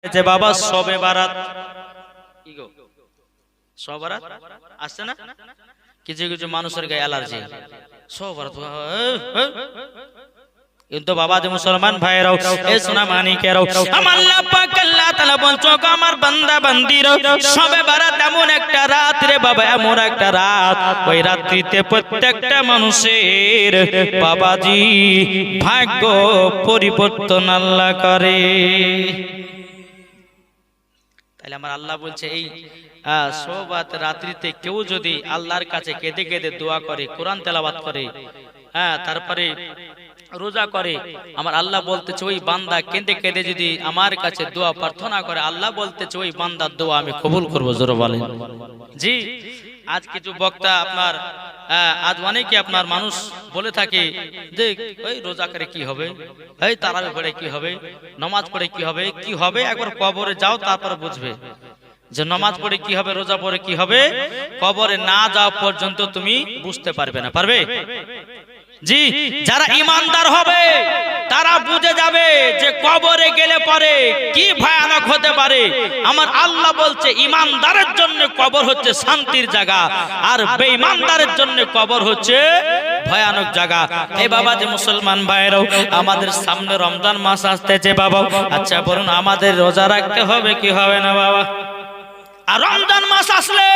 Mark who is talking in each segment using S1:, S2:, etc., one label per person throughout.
S1: যে বাবা সবে বারাত কি গো সবে বারাত আসছে না কিছু কিছু মানুষের গায়ে অ্যালার্জি সবে বারাত কিন্তু বাবা যে মুসলমান ভাইরাও এ সোনা মানিকেরাও আমার আল্লাহ পাক আল্লাহ তাআলা বলছো আমার বান্দা বান্দিরা সবে বারাত এমন একটা রাত রে বাবা এমন একটা রাত ওই রাত্রিতে প্রত্যেকটা মানুষের বাবাজি ভাগ্য পরিবর্তন আল্লাহ করে তাহলে আমার আল্লাহ বলছে এই সোবাত রাত্রিতে কেউ যদি আল্লাহর কাছে কেঁদে কেঁদে দোয়া করে কোরআন তেলাওয়াত করে তারপরে রোজা করে আমার আল্লাহ বলতেছে ওই বান্দা কেঁদে কেঁদে যদি আমার কাছে দোয়া প্রার্থনা করে আল্লাহ বলতেছে ওই বান্দার দোয়া আমি কবুল করব জোরে বলেন জি আজ কিছু বক্তা আপনার আজ অনেকে আপনার মানুষ বলে থাকে যে ওই রোজা করে কি হবে এই তারাবি পড়ে কি হবে নামাজ পড়ে কি হবে কি হবে একবার কবরে যাও তারপর বুঝবে যে নামাজ পড়ে কি হবে রোজা পড়ে কি হবে কবরে না যাওয়া পর্যন্ত তুমি বুঝতে পারবে না পারবে জি যারা ঈমানদার হবে তারা বুঝে যাবে যে কবরে গেলে পরে কি ভয়ানক হতে পারে আমার আল্লাহ বলছে ঈমানদারের জন্য কবর হচ্ছে শান্তির জায়গা আর বেঈমানদারের জন্য কবর হচ্ছে ভয়ানক জায়গা এই বাবা যে মুসলমান ভাইরাও আমাদের সামনে রমজান মাস আসতেছে বাবা আচ্ছা বলুন আমাদের রোজা রাখতে হবে কি হবে না বাবা আর রমজান মাস আসলে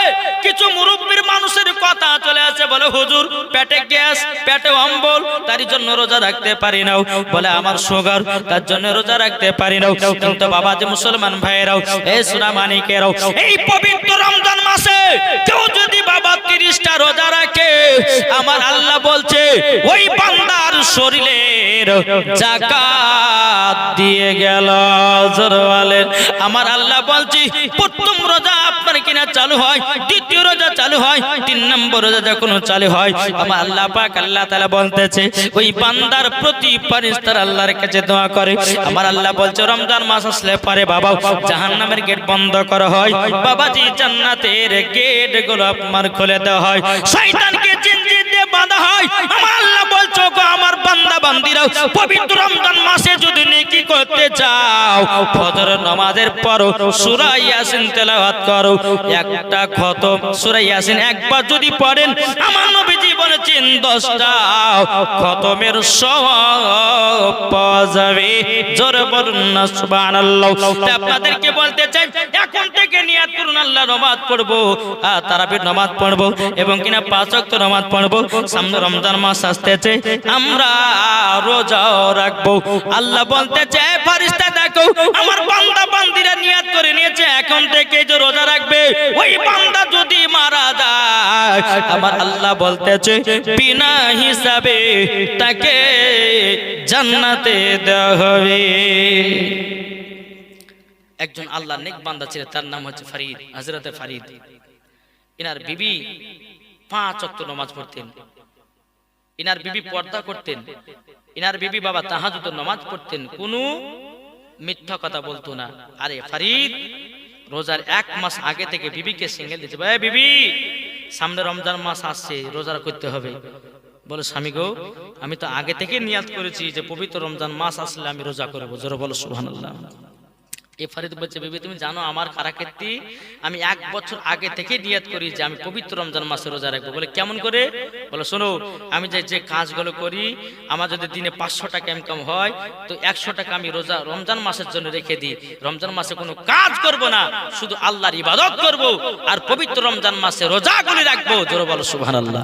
S1: কিছু মুরব্বির মানুষের কথা চলে আসে বলে হুজুর পেটে গ্যাস পেটে অম্বল তার জন্য রোজা রাখতে পারি না বলে আমার সুগার তার জন্য রোজা রাখতে পারি না কিন্তু বাবা যে মুসলমান ভাইরাও এই সোনা মানিকেরাও এই পবিত্র রমজান মাসে কেউ যদি বাবা 30টা রোজা রাখে আমার আল্লাহ বলছে ওই বান্দার শরীরের যাকাত দিয়ে গেল জোরে বলেন আমার আল্লাহ বলছি প্রথম রোজা আপনার কিনা চালু হয় দ্বিতীয় রোজা চালু হয় 3 নম্বর রোজা যখন চালু হয় আমার আল্লাহ পাক আল্লাহ তাআলা বলতেছে ওই বান্দার প্রতি ফেরেশতারা আল্লাহর কাছে দোয়া করে আমার আল্লাহ বলছে রমজান মাস আসলে পরে বাবা জাহান্নামের গেট বন্ধ করা হয় বাবাজি জান্নাতের গেট গুলো আপনার খুলে দেওয়া হয় শয়তানকে জিনজির দিয়ে বাঁধা হয় আমার আল্লাহ বলছো গো আমার বান্দা বান্দিরা পবিত্র রমজান মাসে যদি নেকি করতে চাও ফজর নামাজের পর সূরা ইয়াসিন তেলাওয়াত করো একটা খতম সূরা ইয়াসিন একবার যদি পড়েন আমার নবীজি বলেছেন 10টা খতমের সওয়াব পাওয়া যাবে জোরে বলুন না সুবহানাল্লাহ আপনাদেরকে বলতে চাই এখন থেকে নিয়ত করুন আল্লাহ নামাজ পড়বো তারাবির নামাজ পড়বো এবং কিনা 5 ওয়াক্ত নামাজ পড়বো সামনে রমজান মাস আসতেছে আমরা রোজা রাখবো আল্লাহ বলতে চায় ফেরেশতা দেখো আমার বান্দা বান্দিরা নিয়ত করে নিয়েছে এখন থেকে যে রোজা রাখবে ওই বান্দা যদি মারা যায় আমার আল্লাহ বলতেছে বিনা হিসাবে তাকে জান্নাতে দেওয়া হবে একজন আল্লাহর নেক বান্দা ছিলেন তার নাম হচ্ছে ফরিদ হযরতে ফরিদ ইনার বিবি 5 ওয়াক্ত নামাজ পড়তেন ইনার বিবি পর্দা করতেন ইনার বিবি বাবা তাহাজ্জুদের নামাজ পড়তেন কোনো মিথ্যা কথা বলতো না আরে ফরিদ রোজার 1 মাস আগে থেকে বিবিকে সিঙ্গেল দিতে ভাই বিবি সামনে রমজান মাস আসছে রোজা করতে হবে বলে স্বামী গো আমি তো আগে থেকে নিয়ত করেছি যে পবিত্র রমজান মাস আসলে আমি রোজা করব জোরে বলো সুবহানাল্লাহ এ ফরিদ বলছে বিবি তুমি জানো আমার কারাকীর্তি আমি 1 বছর আগে থেকে নিয়ত করি যে আমি পবিত্র রমজান মাসে রোজা রাখবো বলে কেমন করে বলে শোনো আমি যে কাজগুলো করি আমার যদি দিনে 500 টাকা ইনকাম হয় তো 100 টাকা আমি রোজা রমজান মাসের জন্য রেখে দিই রমজান মাসে কোনো কাজ করব না শুধু আল্লাহর ইবাদত করব আর পবিত্র রমজান মাসে রোজাগুলি রাখবো জোরে বলো সুবহানাল্লাহ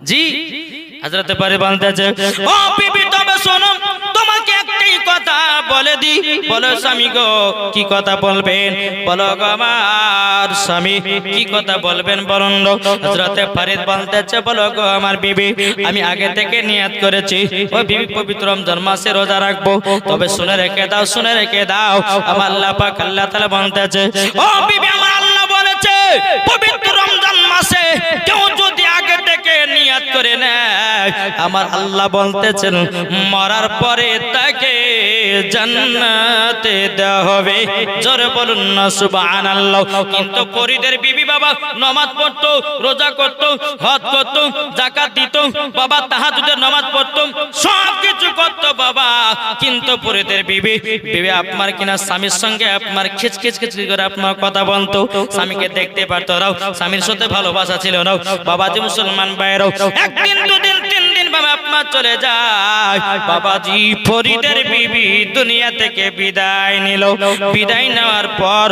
S1: জি হযরতে পারে বলতেছে ও বিবি তবে শোনো তোমাকে একটাই কথা বলে দি বলো স্বামী গো কি কথা বলবেন বলো গো আমার স্বামী কি কথা বলবেন বলুন হযরতে ফরিদ বলতেছে বলো গো আমার বিবি আমি আগে থেকে নিয়ত করেছি ও বিবি পবিত্র রমজান মাসে রোজা রাখবো তবে শুনে রেখে দাও আমার আল্লাহ পাক আল্লাহ তাআলা বলতেছে ও বিবি আমার আল্লাহ বলেছে পবিত্র রমজান মাসে কেউ যদি আগে থেকে নিয়ত করে নেয় আমার আল্লাহ বলতেছেন মরার পরে তাকে জান্নাতে দেওয়া হবে। জোরে বলুন না সুবহানাল্লাহ। কিন্তু পরীদের বিবি বাবা নামাজ পড়তো, রোজা করতো, হজ করতো, যাকাত দিত, বাবা তাহাজ্জুদের নামাজ পড়তো, সব কিছু করতো বাবা। কিন্তু পরীদের বিবি আপনার কিনা স্বামীর সঙ্গে আপনার খিচখিচ করে আপনার কথা বলতো, স্বামীকে দেখতে পারতো না, স্বামীর সাথে ভালোবাসা ছিল না। বাবাজি মুসলমান ভাইরাও, একদিন দুদিন তিন দিন বাবা আপনার চলে যায়। বাবাজি ফরিদের বিবি দুনিয়া থেকে বিদায় নিল। বিদায় নেওয়ার পর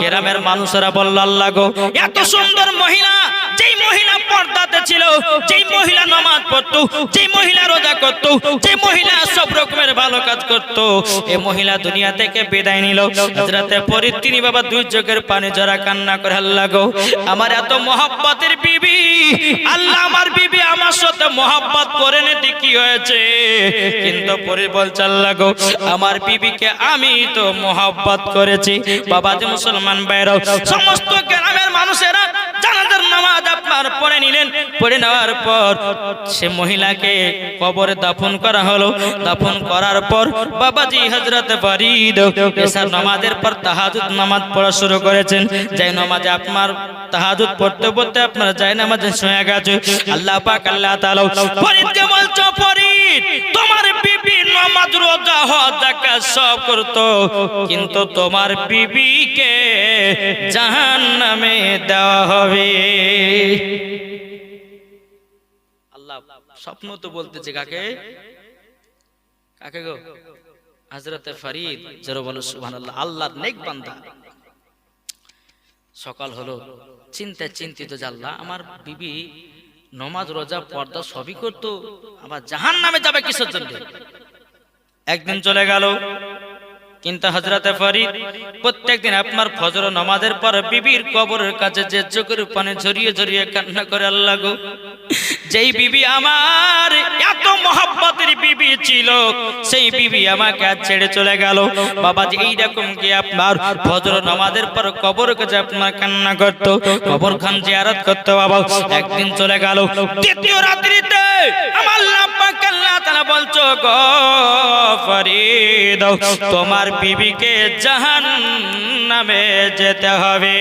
S1: গ্রামের মানুষেরা বলল, আল্লাহ গো, এত সুন্দর মহিলা, যেই মহিলা পর্দাতে ছিল, যেই মহিলা নামাজ পড়তো, যেই মহিলা রোজা করতো, যেই মহিলা সব রকমের ভালো কাজ করতো, এই মহিলা দুনিয়া থেকে বিদায় নিল। হযরতে ফরিদ তিনি বাবা দুই চোখের পানি ঝরা কান্না করে, আল্লাহ গো, আমার এত মহব্বতের বিবি, আল্লাহ আমার বিবি আমার সাথে মহব্বত করে নিতে কি হয়েছে? কিন্তু ফরিদ বলছে, আল্লাহ গো, আমার বিবিকে আমি তো মহব্বত করেছি। বাবাজি মুসলমান ভাইরাও, সমস্ত গ্রামের মানুষেরা জানাজার নামাজ আপনার পড়ে নিলেন। পড়ে নেওয়ার পর সে মহিলাকে কবরে দাফন করা হলো। দাফন করার পর বাবাজি হযরত ফরিদ এশার নামাজের পর তাহাজ্জুদ নামাজ পড়া শুরু করেছেন। যাই নামাজে আপনার তাহাজ্জুদ পড়তে পড়তে আপনার যাই নামাজে শুয়ে গেছে। আল্লাহ পাক আল্লাহ তাআলা ফরিদকে বলছো, ফরিদ তোমার বিবি নামাজ রোজা হজ যাকাত সব করতো, কিন্তু তোমার বিবিকে জাহান্নামে দেওয়া হবে। আল্লাহ স্বপ্ন তো বলতেছে কাকে? কাকে গো? হযরতে ফরিদ। জোরে বলো সুবহানাল্লাহ। আল্লাহর নেক বান্দা। সকাল হলো, চিন্তিত যে আল্লাহ, আমার বিবি নামাজ রোজা পর্দা সবই করতো, আবার জাহান্নামে যাবে কিসের জন্য? একদিন চলে গেল, কিন্তু হযরতে ফরিদ প্রত্যেকদিন আপনার ফজর নামাজের পর বিবির কবরের কাছে যে চোখের পানি ঝরিয়ে ঝরিয়ে কান্না করে, আল্লাহ গো, যেই বিবি আমার এত মহব্বতের বিবি ছিল, সেই বিবি আমাকে আজ ছেড়ে চলে গেল। বাবাজি এইরকম কি আপনার ফজর নামাজের পর কবরের কাছে আপনার কান্না করতো, কবরখান জিয়ারত করতো। বাবা একদিন চলে গেল, দ্বিতীয় রাত্রিতে আমার আল্লাহ পাক আল্লাহ তাআলা বলছো, গো ফরিদ, তোমার বিবিকে জাহান্নামে যেতে হবে।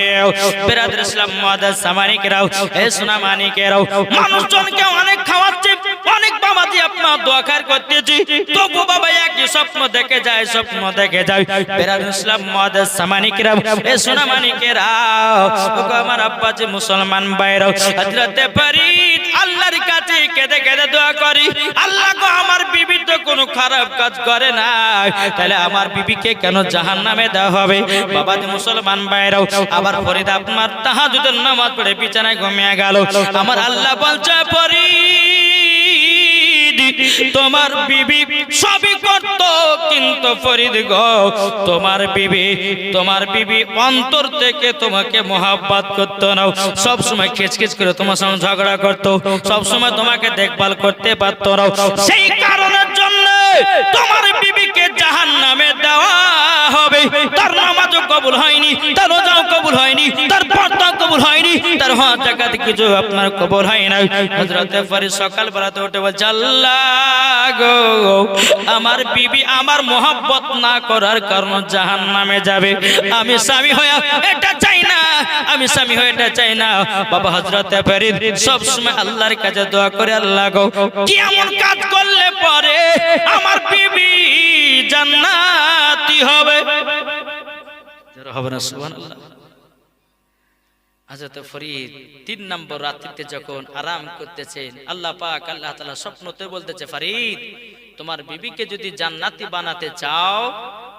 S1: বিরাদর ইসলাম মুআদ্দাস সামানিকেরাও, হে সোনা মানিকেরাও, মানুষজনকে অনেক খাওয়াচ্ছে, অনেক বাবাজি আপনার দোয়া খার করতেছি, তবু বাবা একই স্বপ্ন দেখে যায়, স্বপ্ন দেখে যায়। বিরাদর ইসলাম মুআদ্দাস সামানিকেরাও, হে সোনা মানিকেরাও, ওগো আমার আব্বাজি মুসলমান ভাইরাও, হযরতে ফরিদ আল্লাহর কাছে কেঁদে কেঁদে দোয়া করি, আল্লাহ গো, আমার বিবি তো কোনো খারাপ কাজ করে না, তাহলে আমার বিবিকে কেন জাহান্নামে দেওয়া হবে? বাবাজি মুসলমান ভাইরাও, আবার ফরিদ আপনার তাহাজ্জুদের নামাজ পড়ে বিছানায় ঘুমিয়ে গেল। আমার আল্লাহ বলছে, ফরিদ তোমার বিবি সবই করত, কিন্তু ফরিদ গো, তোমার বিবি অন্তর থেকে তোমাকে মহব্বত করতো না, সব সময় খিচখিচ করে তোমার সঙ্গে ঝগড়া করতো, সব সময় তোমাকে দেখভাল করতে পারতো না। সেই কারণের জন্য তোমার বিবিকে জাহান্নামে দেওয়া হবে। তার নামাজও কবুল হয়নি, তার রোজাও কবুল হয়নি, তার পর্দা কবুল হয়নি, তার হজ যাকাত কিছু আপনার কবুল হয় না। হযরতে ফরিদ সকাল বেলাতে উঠে বলছে, আল্লাহ গো, আমার বিবি আমার মহব্বত না করার কারণে জাহান্নামে যাবে। আমি স্বামী হয়ে এটা চাই না, আমি স্বামী হয়ে এটা চাই না। বাবা হযরতে ফরিদ সব সময় আল্লাহর কাছে দোয়া করে, আল্লাহ গো, কি এমন কাজ করলে পরে আমার বিবি জান্নাতি হবে? যারা হবে না সুবহানাল্লাহ। হযরত ফরিদ 3 নম্বর রাত্রিতে যখন আরাম করতেছেন, আল্লাহ পাক আল্লাহ তাআলা স্বপ্নতে বলতেছে, ফরিদ তোমার বিবিকে যদি জান্নাতি বানাতে চাও,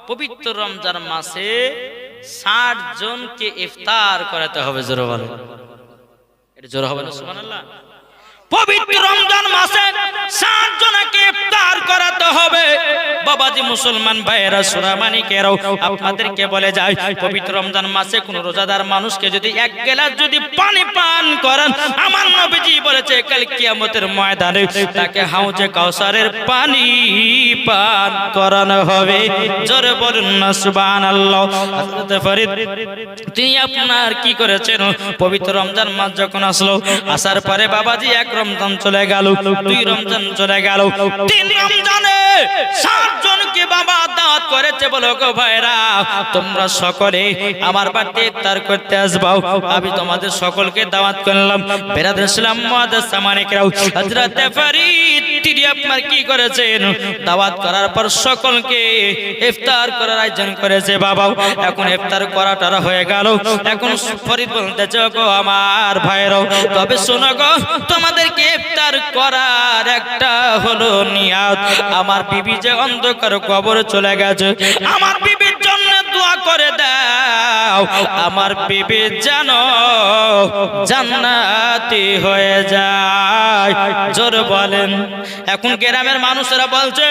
S1: পবিত্র রমজান মাসে 60 জনকে ইফতার করাতে হবে। জোরে বলো, এটা জোরে হবে না সুবহানাল্লাহ। পবিত্র রমজান মাসে 60 জনকে ইফতার করাতে হবে। বাবাজি মুসলমান ভাইয়েরা, সোনা মানিকেরাও, আপনাদেরকে বলে যায়, পবিত্র রমজান মাসে কোন রোজাদার মানুষকে যদি 1 গ্লাস যদি পানি পান করান, আমার নবীজি বলেছে কাল কিয়ামতের ময়দানে তাকে হাউজে কাউসারের পানি পান করানো হবে। জোরে বলুন না সুবহানাল্লাহ। হযরত ফরিদ তিনি আপনার কি করেছেন, পবিত্র রমজান মাস যখন আসলো, আসার পরে বাবাজি 1 রমজান চলে গেল, 2 রমজান চলে গেল, 3 রমজানে সাত জনকে বাবা দাওয়াত করেছে। বলো গো ভাইরা, তোমরা সকলে আমার বাড়িতে ইফতার করতে আসবাও। আমি তোমাদের সকলকে দাওয়াত করলাম। বেরাদর ইসলাম মুআজ্জাজ সামানিকরাও, হযরত ফরিদ তিনি আপনার কি করেছেন, দাওয়াত করার পর সকলকে ইফতার করার আয়োজন করেছে। বাবা এখন ইফতার করাটা হয়ে গেল। এখন ফরিদ বলতেছে, গো আমার ভাইরাও, তবে শোনো গো, তোমাদেরকে ইফতার করার একটা হলো নিয়াত। আমার বিবি যে অন্ধকার কবরে চলে গেছে, আমার বিবির জন্য দোয়া করে দাও, আমার বিবি যেন জান্নাতি হয়ে যায়। জোর বলেন। এখন গ্রামের মানুষেরা বলছে,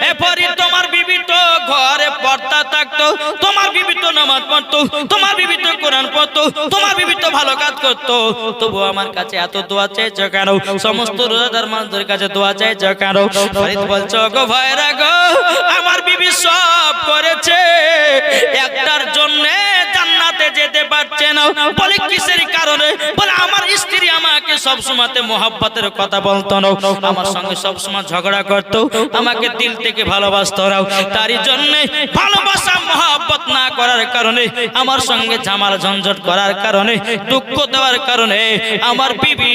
S1: এ ফরিদ, তোমার বিবি তো ঘরে পর্দা থাকতো, তোমার বিবি তো নামাজ পড়তো, তোমার বিবি তো কোরআন পড়তো, তোমার বিবি তো ভালো কাজ করতো, তবু আমার কাছে এত দোয়া চাইছো কেন? সমস্ত রোজাদার মানুষদের কাছে দোয়া চাইছো কেন? ফরিদ বলছো, গো ভাইরা গো, আমার বিবি সব করেছে, একটার জন্য জান্নাতে যেতে পারছে না। বলে কিসের কারণে? বলে আমার স্ত্রী আমাকে সব সময়তে মোহাব্বতের কথা বলতো না, আমার সঙ্গে সব সময় ঝগড়া করতো, আমাকে দিল থেকে ভালোবাসতো না, তারই জন্য ভালোবাসা মোহাব্বত না করার কারণে, আমার সঙ্গে ঝামেলা ঝঞ্ঝট করার কারণে, দুঃখ দেওয়ার কারণে আমার বিবি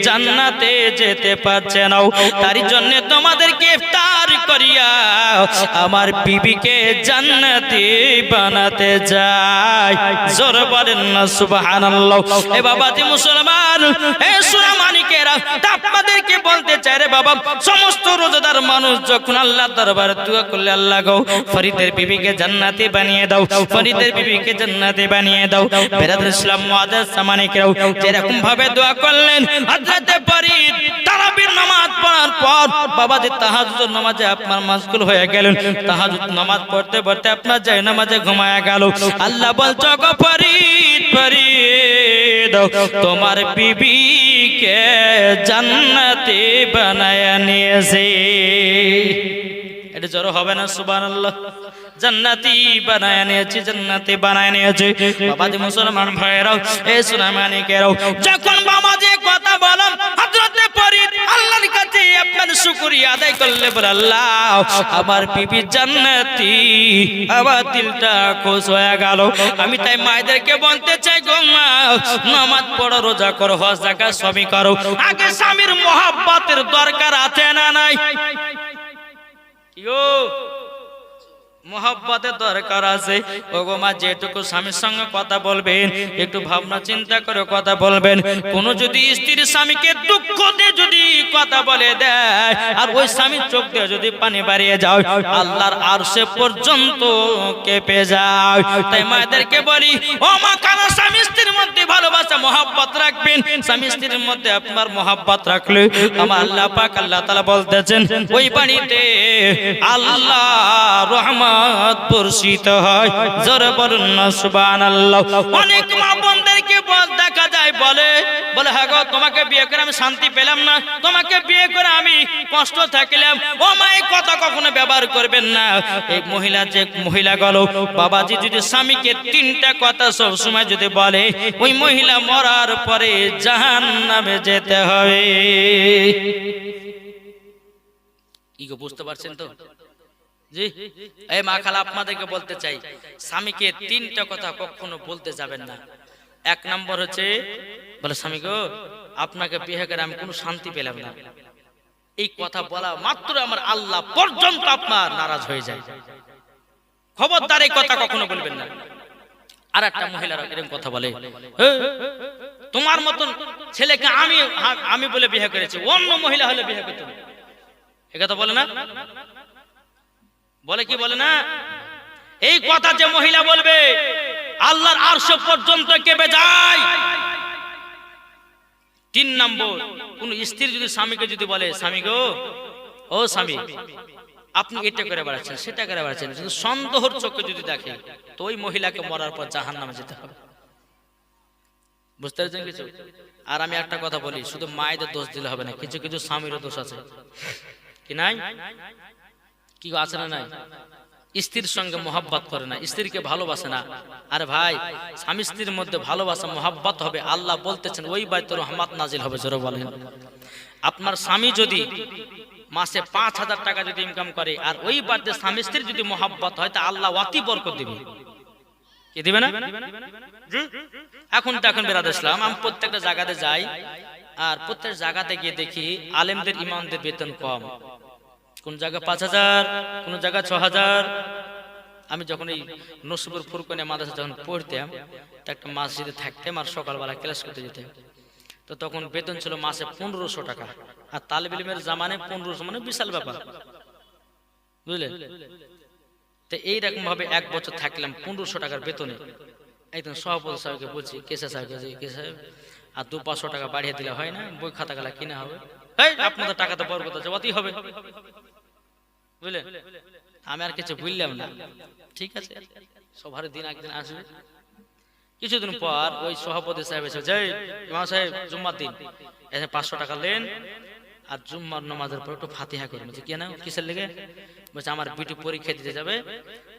S1: জান্নাতে যেতে পারছে না। তারই জন্য তোমাদেরকে ইফতার করিয়া আমার বিবিকে জান্নাতি বানাতে যায়। জোর বলেন না সুবহানাল্লাহ। এ বাবাজি মুসলমান, এ সুরামানিকেরা, আপনাদেরকে বলতে চাই রে বাবা, সমস্ত রোজাদার মানুষ যখন আল্লাহর দরবারে দোয়া করলে, আল্লাহ গো ফরিদের বিবিকে জান্নাতি বানিয়ে দাও, ফরিদের বিবিকে জান্নাতি বানিয়ে দাও। বেরাদর ইসলাম মুআজ্জাজ সামানিকেরাও যেরকম ভাবে দোয়া করলেন, হযরত ফরিদ তারাবির নামাজ পড়ার পর বাবাজি তাহাজ্জুদের নামাজে আপনার মাশগুল হয়ে গেলেন। তাহাজ্জুদ নামাজ পড়তে পড়তে আপনার যায় নামাজে ঘুমায়া গেল। আল্লাহ বলছো, গো ফরিদ, ফরিদ, তোমার বিবিকে জান্নাতি বানায়া নিয়েছে। এটা জোর হবে না সুবহানাল্লাহ? জান্নাতি বানায় নিয়েছে, জান্নাতি বানায় নিয়েছে। বাবাজি মুসলমান ভাইরাও, এ সুনামানিকেরাও, যখন বাবাজি কথা বলেন, হযরত ফরিদ আল্লাহর কাছে আপনার শুকরিয়া আদায় করলে, বলে আল্লাহ আমার বিবি জান্নাতি, আমার দিলটা খুশ হয়ে গেল। আমি তাই মায়েদেরকে বলতে চাই, গো মা, নামাজ পড়ো, রোজা করো, হজ যাকাত সবই করো, আগে স্বামীর মোহাব্বতের দরকার আছে না নাই? মোহাব্বতের দরকার আছে। ওগো মা, যেটুকু স্বামীর সঙ্গে কথা বলবেন, একটু ভাবনা চিন্তা করে কথা বলবেন। কোন যদি স্ত্রীর স্বামীকে দুঃখ দিয়ে যদি কথা বলে দেয়, আর ওই স্বামীর চোখ দিয়ে যদি পানি বাড়িয়ে যায়, আল্লাহর আরশে পর্যন্ত কেঁপে যায়। তাই মায়েদেরকে বলি, ও মা, কেন স্বামী স্ত্রীর মধ্যে ভালোবাসা মোহাব্বত রাখবেন? স্বামী স্ত্রীর মধ্যে আপনার মোহাব্বত রাখলে আমার আল্লাহ পাক আল্লাহ তাআলা বলতেছেন, ওই বাণীতে আল্লাহ রহমান বর্ষিত হয়। জোরে বলুন না সুবহানাল্লাহ। অনেক মা বোনদেরকে দেখা যায় বলে, হ্যাঁ গো, তোমাকে বিয়ে করে আমি শান্তি পেলাম না, তোমাকে বিয়ে করে আমি কষ্ট থাকলাম। ও মা, এই কথা কখনো ব্যবহার করবেন না। এই মহিলা, যে মহিলা গেল, বাবাজি যদি স্বামীকে তিনটা কথা সব সময় যদি বলে, ওই মহিলা মরার পরে জাহান্নামে যেতে হবে। কি গো, বুঝতে পারছেন তো? জি, এই মা খালা, আপনাদেরকে বলতে চাই, স্বামীকে তিনটা কথা কখনো বলতে যাবেন না। এক নম্বর হচ্ছে, বলে স্বামী গো, আপনাকে বিয়ে করে আমি কোনো শান্তি পেলাম না। এই কথা বলা মাত্র আমার আল্লাহ পর্যন্ত আপনার নারাজ হয়ে যায়। খবরদার, এই কথা কখনো বলবেন না। আর একটা মহিলারা এরকম কথা বলে, তোমার মতন ছেলেকে আমি বলে বিয়ে করেছি, অন্য মহিলা হলে বিয়ে করতে। এ কথা বলে না? বলে কি বলে না? এই কথা যে মহিলা বলবে, আল্লাহর আরশ পর্যন্ত কেঁপে যায়। তিন নম্বর, কোন স্ত্রী যদি স্বামীকে যদি বলে, স্বামী গো, ও স্বামী, আপনি এটা করে বেড়াচ্ছেন, সেটা করে বেড়াচ্ছেন, যদি সন্দেহর চোখে যদি দেখে, তো ওই মহিলাকে মরার পর জাহান্নামে যেতে হবে। বুঝতে পারছেন কিছু? আর আমি একটা কথা বলি, শুধু মায়েদের দোষ দিলে হবে না, কিছু কিছু স্বামীরও দোষ আছে, কি নাই? কি আছে না নাই? স্ত্রীর সঙ্গে মোহাব্বত করে না, স্ত্রীকে ভালোবাসে না। আরে ভাই, স্বামী স্ত্রীর মধ্যে ভালোবাসা মোহাব্বত হবে, আল্লাহ বলতেছেন ওই বাইতে রহমত নাজিল হবে। জোরে বলেন। আপনার স্বামী যদি মাসে 5,000 টাকা যদি ইনকাম করে আর ওই বাড়িতে স্বামী স্ত্রীর যদি মহব্বত হয় তা আল্লাহ অতি বরকত দিবে। কি দিবে না? জি। এখন বেরাদ ইসলাম, আমি প্রত্যেকটা জায়গাতে যাই আর প্রত্যেক জায়গাতে গিয়ে দেখি আলেমদের ইমামদের বেতন কম। কোন জায়গা 5,000, কোন জায়গা 6,000। আমি যখন এই নসিবুর ফুরকানিয়া মাদ্রাসা যখন পড়তাম, একটা মসজিদে থাকতাম আর সকালবেলা ক্লাস করতে যেতাম, তো তখন বেতন ছিল মাসে 1500 টাকা। আর তালিবে ইলমের জামানে 1500 মানে বিশাল ব্যাপার, বুঝলেন? তো এইরকম ভাবে 1 বছর থাকলাম 1500 টাকার বেতনে। একদম সভাপতি সাহেবকে বলছি, কেসা সাহেবকে, যে কে সাহেব আর 200-500 টাকা বাড়িয়ে দিলে হয় না? বই খাতা গেলা কিনা হবে। এই আপনাদের টাকা তো বরকত আছে, অতি হবে, বুঝলেন? আমি আর কিছু বললাম না। ঠিক আছে, সবার দিন একদিন আসবে। কিছুদিন পর ওই সভাপতি সাহেব এসে, যে ইমাম সাহেব জুম্মার দিন এসে 500 টাকা নেন আর জুম্মার নামাজের পর একটু ফাতিহা করবেন। কেন, কিসের লেগে? বলছে আমার বিটি পরীক্ষা দিতে যাবে,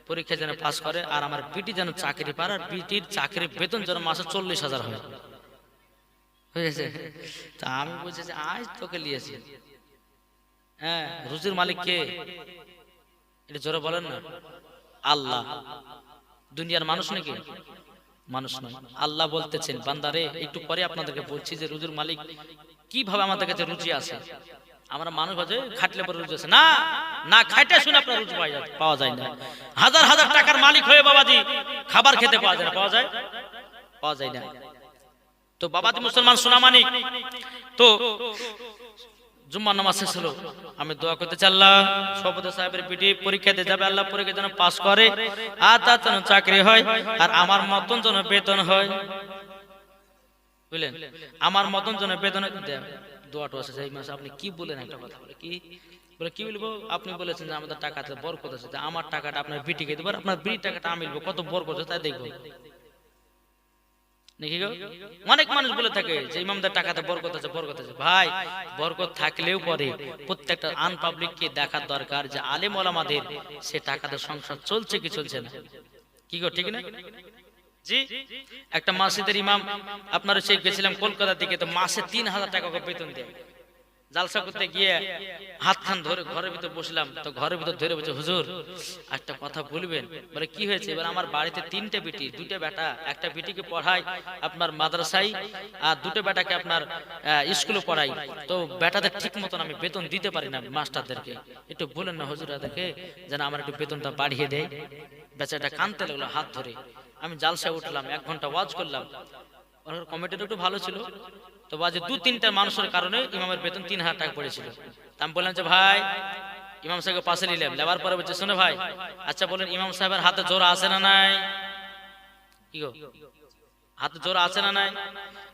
S1: পরীক্ষা যেন পাস করে আর আমার বিটি যেন চাকরি পায় আর বিটির চাকরির বেতন যেন মাসে 40,000 হয়। হয়েছে? তা আমি বলছি যে আজ তোকে নিয়েছি, হ্যাঁ, রুজির মালিক কে? এটা জোরে বলেন না। আল্লাহ। দুনিয়ার মানুষ নাকি? মানুষ নয়। আল্লাহ বলতেছেন, বান্দারে একটু পরে আপনাদেরকে বলছি যে রুজির মালিক কিভাবে আমাদের কাছে রুজি আছে। আমরা মানুষ ভাবে খাটলে পরে রুজি আছে, না না, খাইতে শুনে আপনার রুজি পাওয়া যায় না। হাজার হাজার টাকার মালিক হয়ে বাবাজি খাবার খেতে পাওয়া যায় না, পাওয়া যায় না। তো বাবাজি মুসলমান সোনা মানিক, তো জুম্মার নামাজ শেষ হলো, আমি দোয়া করতে চাইলাম সভাপতি সাহেবের বিটি পরীক্ষা দিয়ে যাবে, আল্লাহ পরীক্ষা যেন পাস করে আর তার যেন চাকরি হয় আর আমার মতন যেন বেতন হয়, বুঝলেন? আমার মতন যেন বেতন। দোয়াটা আছে এই মাসে। আপনি কি বলেন? একটা কথা বলে কি বলে, কি বলবো? আপনি বলেছেন যে আমাদের টাকাতে বরকত আছে, আমার টাকাটা আপনার বিটিকে দেবো, আপনার বিটির টাকাটা আমি দেবো, কত বরকত আছে তাই দেখবো নাকি গো? অনেক মানুষ বলে থাকে যে ইমামদের টাকাতে বরকত আছে, বরকত আছে। ভাই, বরকত থাকলেও পরে প্রত্যেকটা আনপাবলিককে দেখার দরকার যে আলেম ওলামাদের সে টাকাতে সংসার চলছে কি চলছে না। কি গো, ঠিক না? জি। একটা মসজিদের ইমাম আপনার সেই গেছিলাম কলকাতা থেকে, তো মাসে 3,000 টাকা বেতন দেয়। জালসা করতে গিয়ে হাত খান ধরে ঘরের ভিতর বসলাম, তো ঘরের ভিতর ধরে বলছে, হুজুর একটা কথা বলবেন। বলে কি হয়েছে? এবার আমার বাড়িতে 3টে বিটি, 2টে বেটা, একটা বিটিকে পড়াই আপনার মাদ্রাসায় আর 2টে বেটাকে আপনার স্কুলে পড়াই, তো বেটাদের ঠিক মতন আমি বেতন দিতে পারি না মাস্টারদেরকে, একটু বলেন না হুজুর তাদেরকে যেন আমার একটু বেতনটা বাড়িয়ে দেয়। বেচাটা কানতে লাগলো হাত ধরে। আমি জালসায় উঠলাম, 1 ঘন্টা ওয়াজ করলাম, কমিটিটা একটু ভালো ছিল, তো বাজে 2-3টা মানুষের কারণে ইমামের বেতন 3,000 টাকা পড়েছিল। আমি বললাম যে ভাই, ইমাম সাহেবকে পাশে নিলাম, নেওয়ার পরে বলছে, শুনে ভাই, আচ্ছা বলেন ইমাম সাহেবের হাতে জোর আছে না নাই? কি গো, হাতে জোর আছে না নাই?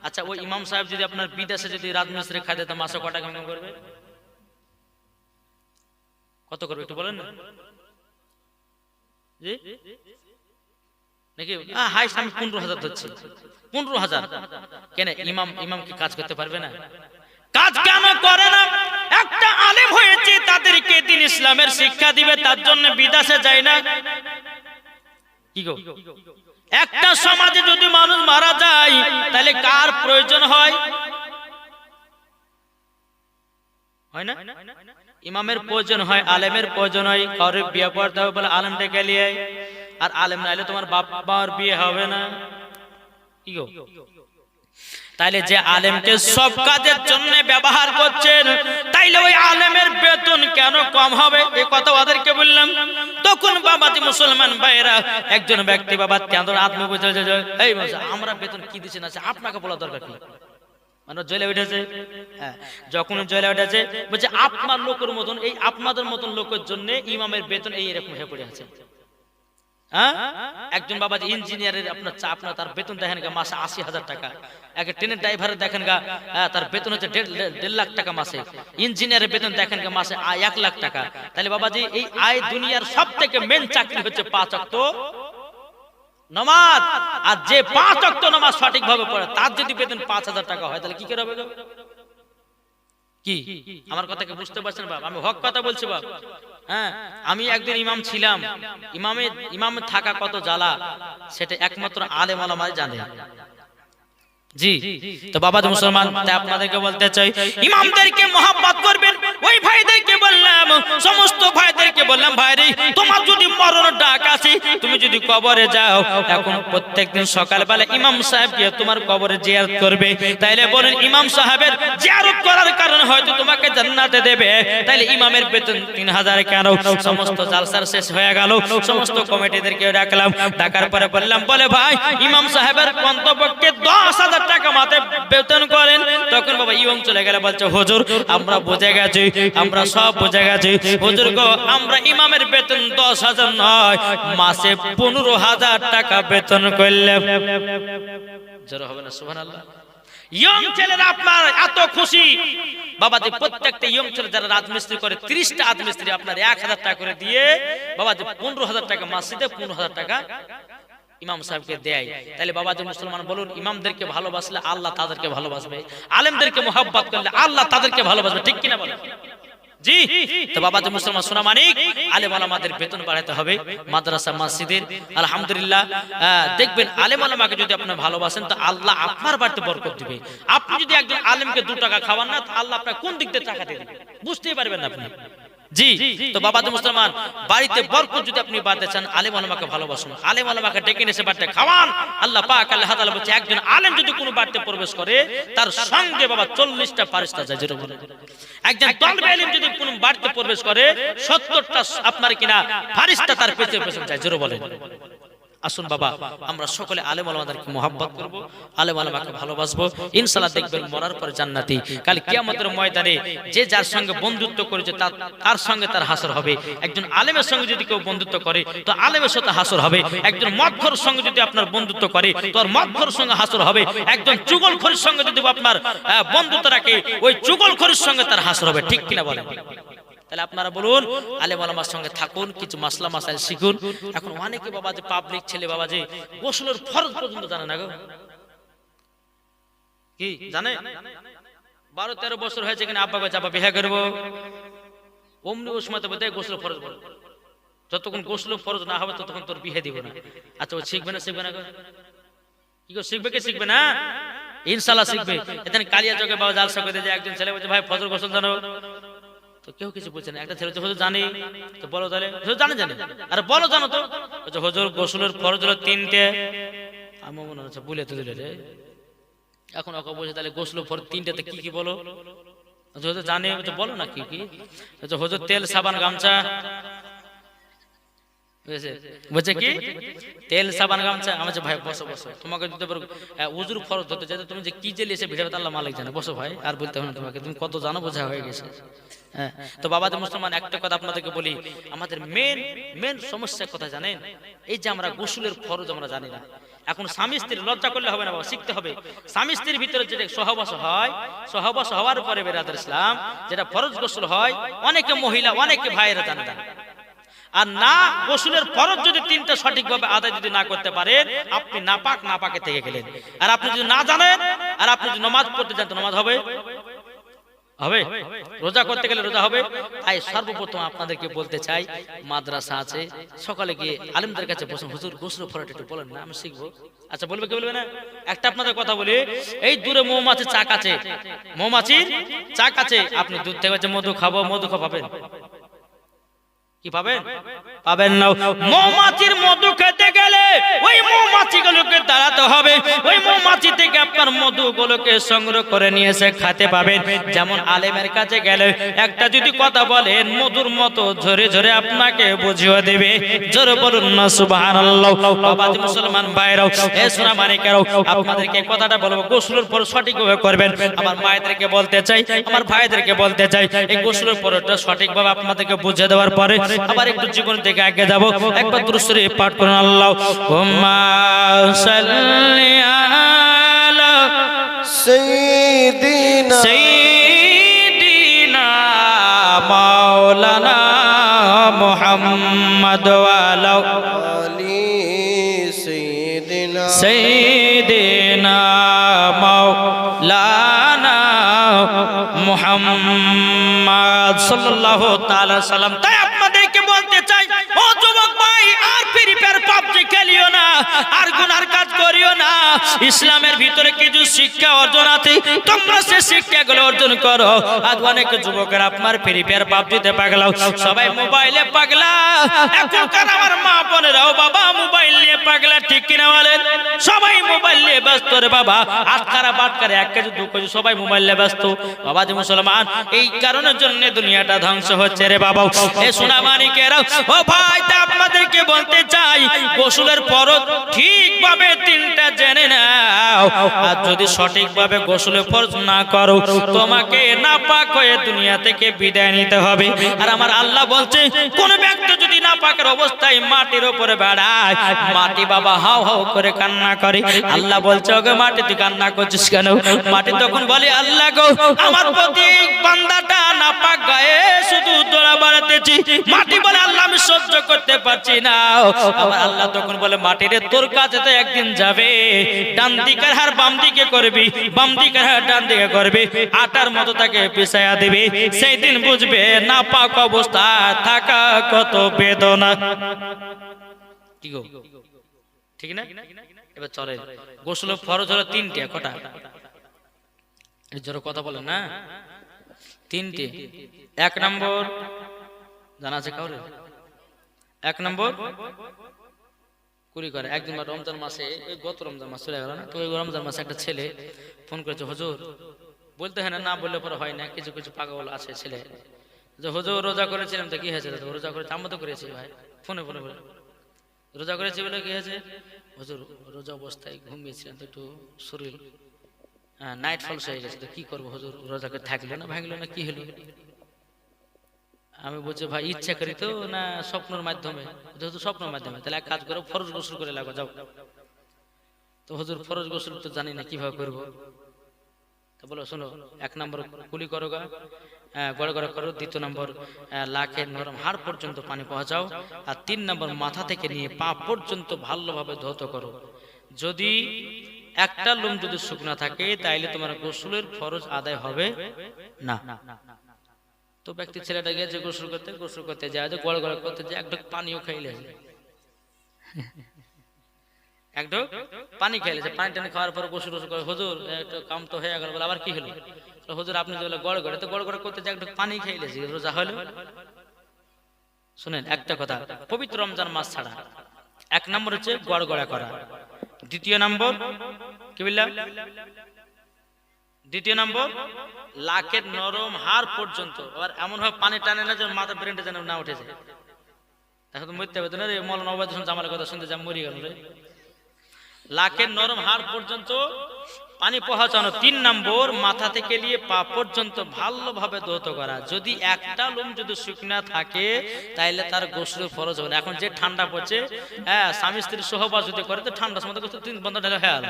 S1: আচ্ছা, ওই ইমাম সাহেব যদি আপনার বিদেশে যদি রাজমিস্ত্রি খাই দেয়, মাসে কত টাকা ইনকাম করবে? কত করবে একটু বলেন না। জি নাকি? হাইস্ট আমি 15,000 ধরছি। 15,000 কেন? ইমাম কি কাজ করতে পারবে না? কাজ কেন করে না? একটা আলেম হয়েছে, তাদেরকে দিন ইসলামের শিক্ষা দিবে, তার জন্য বিদেশে যায় না। কি গো, একটা সমাজে যদি মানুষ মারা যায় তাহলে কার প্রয়োজন হয়? হয় না? ইমামের প্রয়োজন হয়, আলেমের প্রয়োজন হয়। কারোর বিয়ে পড়তে হবে বলে আলেম ডেকে নিয়ে, আর আলেম না এলে তোমার বাবার বিয়ে হবে না। কি গো, তাইলে যে আলেমকে সব কাজের জন্য ব্যবহার করছেন, তাইলে ওই আলেমের বেতন কেন কম হবে? এই কথা ওদেরকে বললাম। তখন বাবাজি মুসলমান ভাইরা, একজন ব্যক্তি বাবা তেঁদর আত্ম বুঝে, এই আমরা বেতন কি দিচ্ছি না আপনাকে বলা দরকার কি? মানে জেলে উঠেছে, যখন জেলে উঠেছে বলছে আপনার লোকের মতন, এই আপনাদের মতন লোকের জন্য ইমামের বেতন এইরকম হয়ে পড়ে আছে। একজন বাবাজি ইঞ্জিনিয়ারের আপনার তার বেতন দেখেন গা মাসে 80,000 টাকা। একটা ট্রেনের ড্রাইভারের দেখেন গা তার বেতন হচ্ছে 1.5 লাখ টাকা মাসে। ইঞ্জিনিয়ারের বেতন দেখেন গা মাসে 1 লাখ টাকা। তাহলে বাবাজি এই আয় দুনিয়ার সব থেকে মেন চাকরি হচ্ছে 5 ওয়াক্ত নামাজ। আর যে 5 ওয়াক্ত নামাজ সঠিক ভাবে পড়ে তার যদি বেতন 5,000 টাকা হয়, তাহলে কি করে হবে? কি আমার কথা কি বুঝতে পারছেন বাবা? আমি হক কথা বলছি বাবা। আমি একদিন ইমাম ছিলাম। ইমাম থাকা কত জ্বালা সেটা একমাত্র আলেম ওলামাই জানে। জি। তো বাবা মুসলমান, তাই আপনাদেরকে বলতে চাই ইমামদেরকে মহব্বত করবেন। ওই ভাইদেরকে বললাম, সমস্ত ভাইদেরকে বললাম, ভাইরে তোমার যদি মরণ ডাক আছে, তুমি যদি কবরে যাও, এখন প্রত্যেকদিন সকালবেলা ইমাম সাহেবকে তোমার কবরে জিয়ারত করবে। তাইলে বলেন ইমাম সাহেবের জিয়ারত করার কারণে হয়তো তোমাকে জান্নাতে দেবে। তাইলে ইমামের বেতন 3000 কেন? সমস্ত জালসার শেষ হয়ে গেল, সমস্ত কমিটিদেরকে ডাকলাম, ডাকার পরে বললাম, বলে ভাই ইমাম সাহেবের কন্তব্যকে 10,000 টাকা মাতে বেতন করেন। তখন বাবা ইমাম চলে গেলে বলছে, হুজুর আমরা বুঝে গেছি, আমরা সব বুঝে গেছি হুজুর গো, আমরা ইমামের বেতন 10,000 নয়, মাসে 15,000 টাকা বেতন করলে জোর হবে না? সুবহানাল্লাহ। ইয়ং ছেলেরা আপনার এত খুশি বাবাজি, প্রত্যেকটা ইয়ং ছেলে যারা রাজমিস্ত্রি করে 30টা রাজমিস্ত্রি আপনার 1,000 টাকা করে দিয়ে বাবাজি 15,000 টাকা মাসিতে 15,000 টাকা ইমাম সাহেবকে দেয়। তাহলে বাবাজি মুসলমান বলুন, ইমামদেরকে ভালোবাসলে আল্লাহ তাদেরকে ভালোবাসবে, আলেমদেরকে মহব্বত করলে আল্লাহ তাদেরকে ভালোবাসবে, ঠিক কিনা বলেন? জি। তো বাবাজি মুসলমান সোনা মানিক, আলেম ওলামাদের বেতন বাড়াতে হবে, মাদ্রাসা মসজিদের। আলহামদুলিল্লাহ দেখবেন আলেম ওলামাকে যদি আপনি ভালোবাসেন তো আল্লাহ আপনার বাড়িতে বরকত দিবে। আপনি যদি একজন আলেমকে 2 টাকা খাওয়ান না, আল্লাহ আপনার কোন দিক দিয়ে টাকা দিবে বুঝতেই পারবেন না আপনি। জি। তো বাবাজি মুসলমান, বাড়িতে বরকত যদি আপনি বাড়তে চান, আলেম ওলামাকে ভালোবাসুন, আলেম ওলামাকে ডেকে এসে বাড়িতে খাওয়ান। আল্লাহ পাক আল্লাহ তাআলা বলছে, একজন আলেম যদি কোনো বাড়িতে প্রবেশ করে, তার সঙ্গে বাবা 40টা ফারিস্তা যায়, যেটা বলে। একজন তালেবে ইলম যদি কোনো বাড়িতে প্রবেশ করে, 70টা আপনার কিনা ফারিস্তা তার পেছনে পেছনে যায়, যেটা বলে। আসুন বাবা, আমরা সকলে আলেম ওলামাদেরকে মহব্বত করব, আলেম ওলামাকে ভালোবাসবো, ইনশাআল্লাহ দেখবেন মরার পরে জান্নাতি। কাল কিয়ামতের ময়দানে যে যার সঙ্গে বন্ধুত্ব করেছে তার সঙ্গে তার হাসর হবে। একজন আলেমের সঙ্গে যদি কেউ বন্ধুত্ব করে তো আলেমের সাথে হাসর হবে। একজন মদখোর সঙ্গে যদি আপনার বন্ধুত্ব করে তো আর মদখোর সঙ্গে হাসর হবে। একজন চুগলখোরের সঙ্গে যদি আপনার বন্ধুত্ব রাখে, ওই চুগলখোরের সঙ্গে তার হাসর হবে, ঠিক কিনা বলেন? তাহলে আপনারা বলুন, আলেম ওলামার সঙ্গে থাকুন, কিছু মাসলা মাসাইল শিখুন। এখন অনেকে বাবা যে পাবলিক ছেলে বাবা যে গোসলের ফরজ পর্যন্ত জানে না গো। কি জানে? 12-13 বছর হয়েছে কিনা আব্বা বাবা বিয়ে করবো, অমনি ওই সময় তো বলতে গোসল ফরজ বলে। যতক্ষণ গোসল ফরজ না হবে ততক্ষণ তোর বিয়ে দিব না। আচ্ছা ও শিখবে না? শিখবে না গো? কি গো, শিখবে কি শিখবে না? ইনশাআল্লাহ শিখবে। এখানে কালিয়া চকে বাবা জালসা করে যে একজন ছেলে বলছে, ভাই ফজর গোসল জানো? তো কেউ কিছু বলছে না। একটা ছেলে হুজুর জানি, তো বলো তাহলে। হুজুর জানে? আরে বলো জানো তো। বলছে হুজুর গোসলের ফরজ হলো 3টে। আমার মনে হচ্ছে বলে তো দিলে রে। এখন ওকে বলছে তাহলে গোসলের ফরজ 3টেতে কি কি বলো? হুজুর জানে, বলছে বলো না কি কি। বলছে হুজুর তেল সাবান গামছা। বলছে কি তেল সাবান গামছা। আমার ভাই বসো বসো, তোমাকে দিতে পারবো উজুর ফরজ ধরতে চাই, তুমি যে কি জেলে এসে ভিড়াবে আল্লাহ মালিক জানে। বসো ভাই, আর বলতে হবে না তোমাকে, তুমি কত জানো বোঝা হয়ে গেছে। হ্যাঁ। তো বাবাদের মুসলমান, একটা কথা আপনাদেরকে বলি, আমাদের মেন সমস্যার কথা জানেন, এই যে আমরা গোসলের ফরজ আমরা জানি না। এখন স্বামী স্ত্রীর লজ্জা করলে হবে না বাবা, শিখতে হবে। স্বামী স্ত্রীর ভিতরে যেটা সহবাস হয়, সহবাস হওয়ার পরে বেরাদার ইসলাম যেটা ফরজ গোসল হয়, অনেকে মহিলা অনেকে ভাইয়েরা জানে না। আর না গোসলের ফরজ যদি 3টা সঠিকভাবে আদায় যদি না করতে পারেন, আপনি নাপাকে থেকে গেলেন। আর আপনি যদি না জানেন, আর আপনি যদি নামাজ পড়তে চান তো নামাজ হবে, রোজা করতে গেলে রোজা হবে। তাই সর্বপ্রথম আপনাদেরকে বলতে চাই, মাদ্রাসা আছে, সকালে গিয়ে আলেমদের কাছে বসুন, হুজুর গোসল ফরজ একটু বলেন না, আমি শিখবো। আচ্ছা বলবে কি বলবে না? একটা আপনাদের কথা বলি, এই দূরে মৌমাছির চাক আছে, মৌমাছির চাক আছে, আপনি দূর থেকে মধু খাবো, মধু খাবেন কি পাবেন? পাবেন না। মৌমাছির মধু খেতে গেলে ওই মৌমাছিগুলোকে দাঁড়াতে হবে, ওই মৌমাছি থেকে আপনার মধুগুলোকে সংগ্রহ করে নিয়ে এসে খেতে পাবেন। যেমন আলেমের কাছে গেলে একটা যদি কথা বলেন, মধুর মতো ঝরে ঝরে আপনাকে বুঝিয়ে দেবে। জোরে বলুন না সুবহানাল্লাহ। বাবাজি মুসলমান ভাইরাও, এ সোনা মানিকেরাও, আপনাদেরকে কথাটা বলবো, গোসলের পর সঠিকভাবে করবেন। আমার মায়েদেরকে বলতে চাই, আমার ভাইদেরকে বলতে চাই, এই গোসলের পরটা সঠিকভাবে আপনাদেরকে বুঝিয়ে দেওয়ার পরে আবার একটু জীবন থেকে আগে যাব। একবার দুরূদ শরীফ পাঠ করুন, আল্লাহুম্মা সাল্লি আলা সাইয়্যিদিনা মাওলানা মুহাম্মদ ওয়া আলা আলি সাইয়্যিদিনা মাওলানা মুহাম্মদ সাল্লাল্লাহু তাআলা সাল্লাম। তাই আপনাদেরকে বলতে চাই, ও যুবক ভাই, আর ফ্রি ফায়ার পাবজি খেলিও না। আর গুনার কাজ করিও না। ইসলামের ভিতরে কিছু শিক্ষা অর্জন আছে, তোমরা সে শিক্ষাগুলো অর্জন করো। আজ অনেক যুবকের আপনার ফ্রি ফায়ার পাবজিতে পাগলা, সবাই মোবাইলে পাগলা। এখনকার আমার মা বোনেরাও বাবা মোবাইল নিয়ে পাগলা, ঠিক কিনা বলেন? সবাই মোবাইল নিয়ে ব্যস্ত রে বাবা, আটকারা বাটকারা 1 কেজি 2 কেজি সবাই মোবাইল নিয়ে ব্যস্ত বাবা যে মুসলমান। এই কারণের জন্য দুনিয়াটা ধ্বংস হচ্ছে রে বাবা। এ সোনা মানিকেরা ও ভাই, তা আপনাদেরকে বলতে চাই গোসলের ফরজ ঠিকভাবে 3টা জেনে নাও। আর যদি সঠিকভাবে গোসলের ফরজ না করো, তোমাকে নাপাক হয়ে দুনিয়া থেকে বিদায় নিতে হবে। আর আমার আল্লাহ বলছে, কোন ব্যক্তি যদি নাপাকের অবস্থায় মাটির উপরে বেড়ায়, মাটি বাবা হাও হাও করে কান্না করে। আল্লাহ বলছে, ওকে মাটি তুই কান্না করছিস কেন? মাটি তখন বলে, আল্লাহ গো, আমার প্রতি বান্দাটা নাপাক গায়ে শুধু দোড়া বাড়াতেছি। মাটি বলে, আল্লাহ আমি সহ্য করতে পারছি না। আমার আল্লাহ তখন বলে, মাটি রে তোর কাছে তো একদিন যাবে, ডান দিকের হার বাম দিকে করবি, বাম দিকের হার ডান দিকে করবি, আটার মতো তাকে পিছায়া দিবি। সেই দিন বুঝবে নাপাক অবস্থা থাকা কত বেদনা। কি গো, ঠিক না? এবার চলে গোসল ফরজ হলো 3টে। কটা? জোরে কথা বলেন না। 3টে। 1 নম্বর জানা আছে কাউরে? 1 নম্বর কুড়ি করে। একদিন রমজান মাসে, গত রমজান মাস চলে গেল না, তো ওই রমজান মাসে একটা ছেলে ফোন করেছে, হুজুর বলতে হয় না বললে পরে হয় না, কিছু কিছু পাগল আছে ছেলে, যে হুজুর রোজা করেছিলাম তো কি হয়েছে? রোজা করেছি, আমরা তো করেছি ভাই, ফোনে ফোনে বলে রোজা করেছি বলে কি হয়েছে? হুজুর রোজা অবস্থায় ঘুমিয়েছিলাম তো একটু শরীর নাইট ফলস হয়ে গেছে, তো কি করবো হুজুর? রোজাকে থাকলো না ভাঙলো না কি হলো? আমি বলছি, ভাই ইচ্ছা করি তো না স্বপ্নের মাধ্যমে? যেহেতু স্বপ্নের মাধ্যমে, তাহলে এক কাজ করো, ফরজ গোসল করে লাগো, যাও। তো হুজুর ফরজ গোসল তো জানি না, কিভাবে করবো? তো বলো, শোনো, 1 নম্বর কুলি করো গা, গড়ে গড়ে করো। 2 নম্বর লাখের নরম হাড় পর্যন্ত পানি পৌঁছাও। আর 3 নম্বর মাথা থেকে নিয়ে পা পর্যন্ত ভালোভাবে ধৌত করো। যদি একটা লোম যদি শুকনা থাকে, তাইলে তোমার গোসলের ফরজ আদায় হবে না। তো ব্যক্তি ছেলেটা গিয়েছে গোসল করতে যায়, গড়ে গড়ে করতে যায়, একটু পানিও খাইলে, একটু পানি খাইলে, পানি টানি খাওয়ার পর গোসল করে, হুজুর একটু কাম তো হয়ে গেল, আবার কি হলো? হুজুর আপনি যে গড়ে গড়ে, তো গড়ে গড়ে করতে যায়, একটু পানি খাইলেছি, রোজা হলো? শুনেন একটা কথা, পবিত্র রমজান মাস ছাড়া 1 নম্বর হচ্ছে গড় গড়া করা। 2 নম্বর কি বললাম? 2 নম্বর লাখের নরম হাড় পর্যন্ত। আর এমন ভাবে পানি টানে না যে মাথা ব্রেনটা যেন না উঠে যায়। এখন তো মরতে হবে না রে, মৌলানা ওবায়দুল হাসান জামালের কথা শুনতে যা মরি গেল রে। লাখের নরম হাড় পর্যন্ত পানি পৌঁছানো। 3 নম্বর মাথা থেকে নিয়ে পা পর্যন্ত ভালোভাবে ধৌত করা। যদি একটা লোম যদি শুকনা থাকে, তাইলে তার গোসল ফরজ হবে না। এখন যে ঠান্ডা পড়ছে, স্বামী স্ত্রীর সহবাস যদি করে, তো ঠান্ডার সময় 3 বন্ধ ঢেলে হয়ে গেল,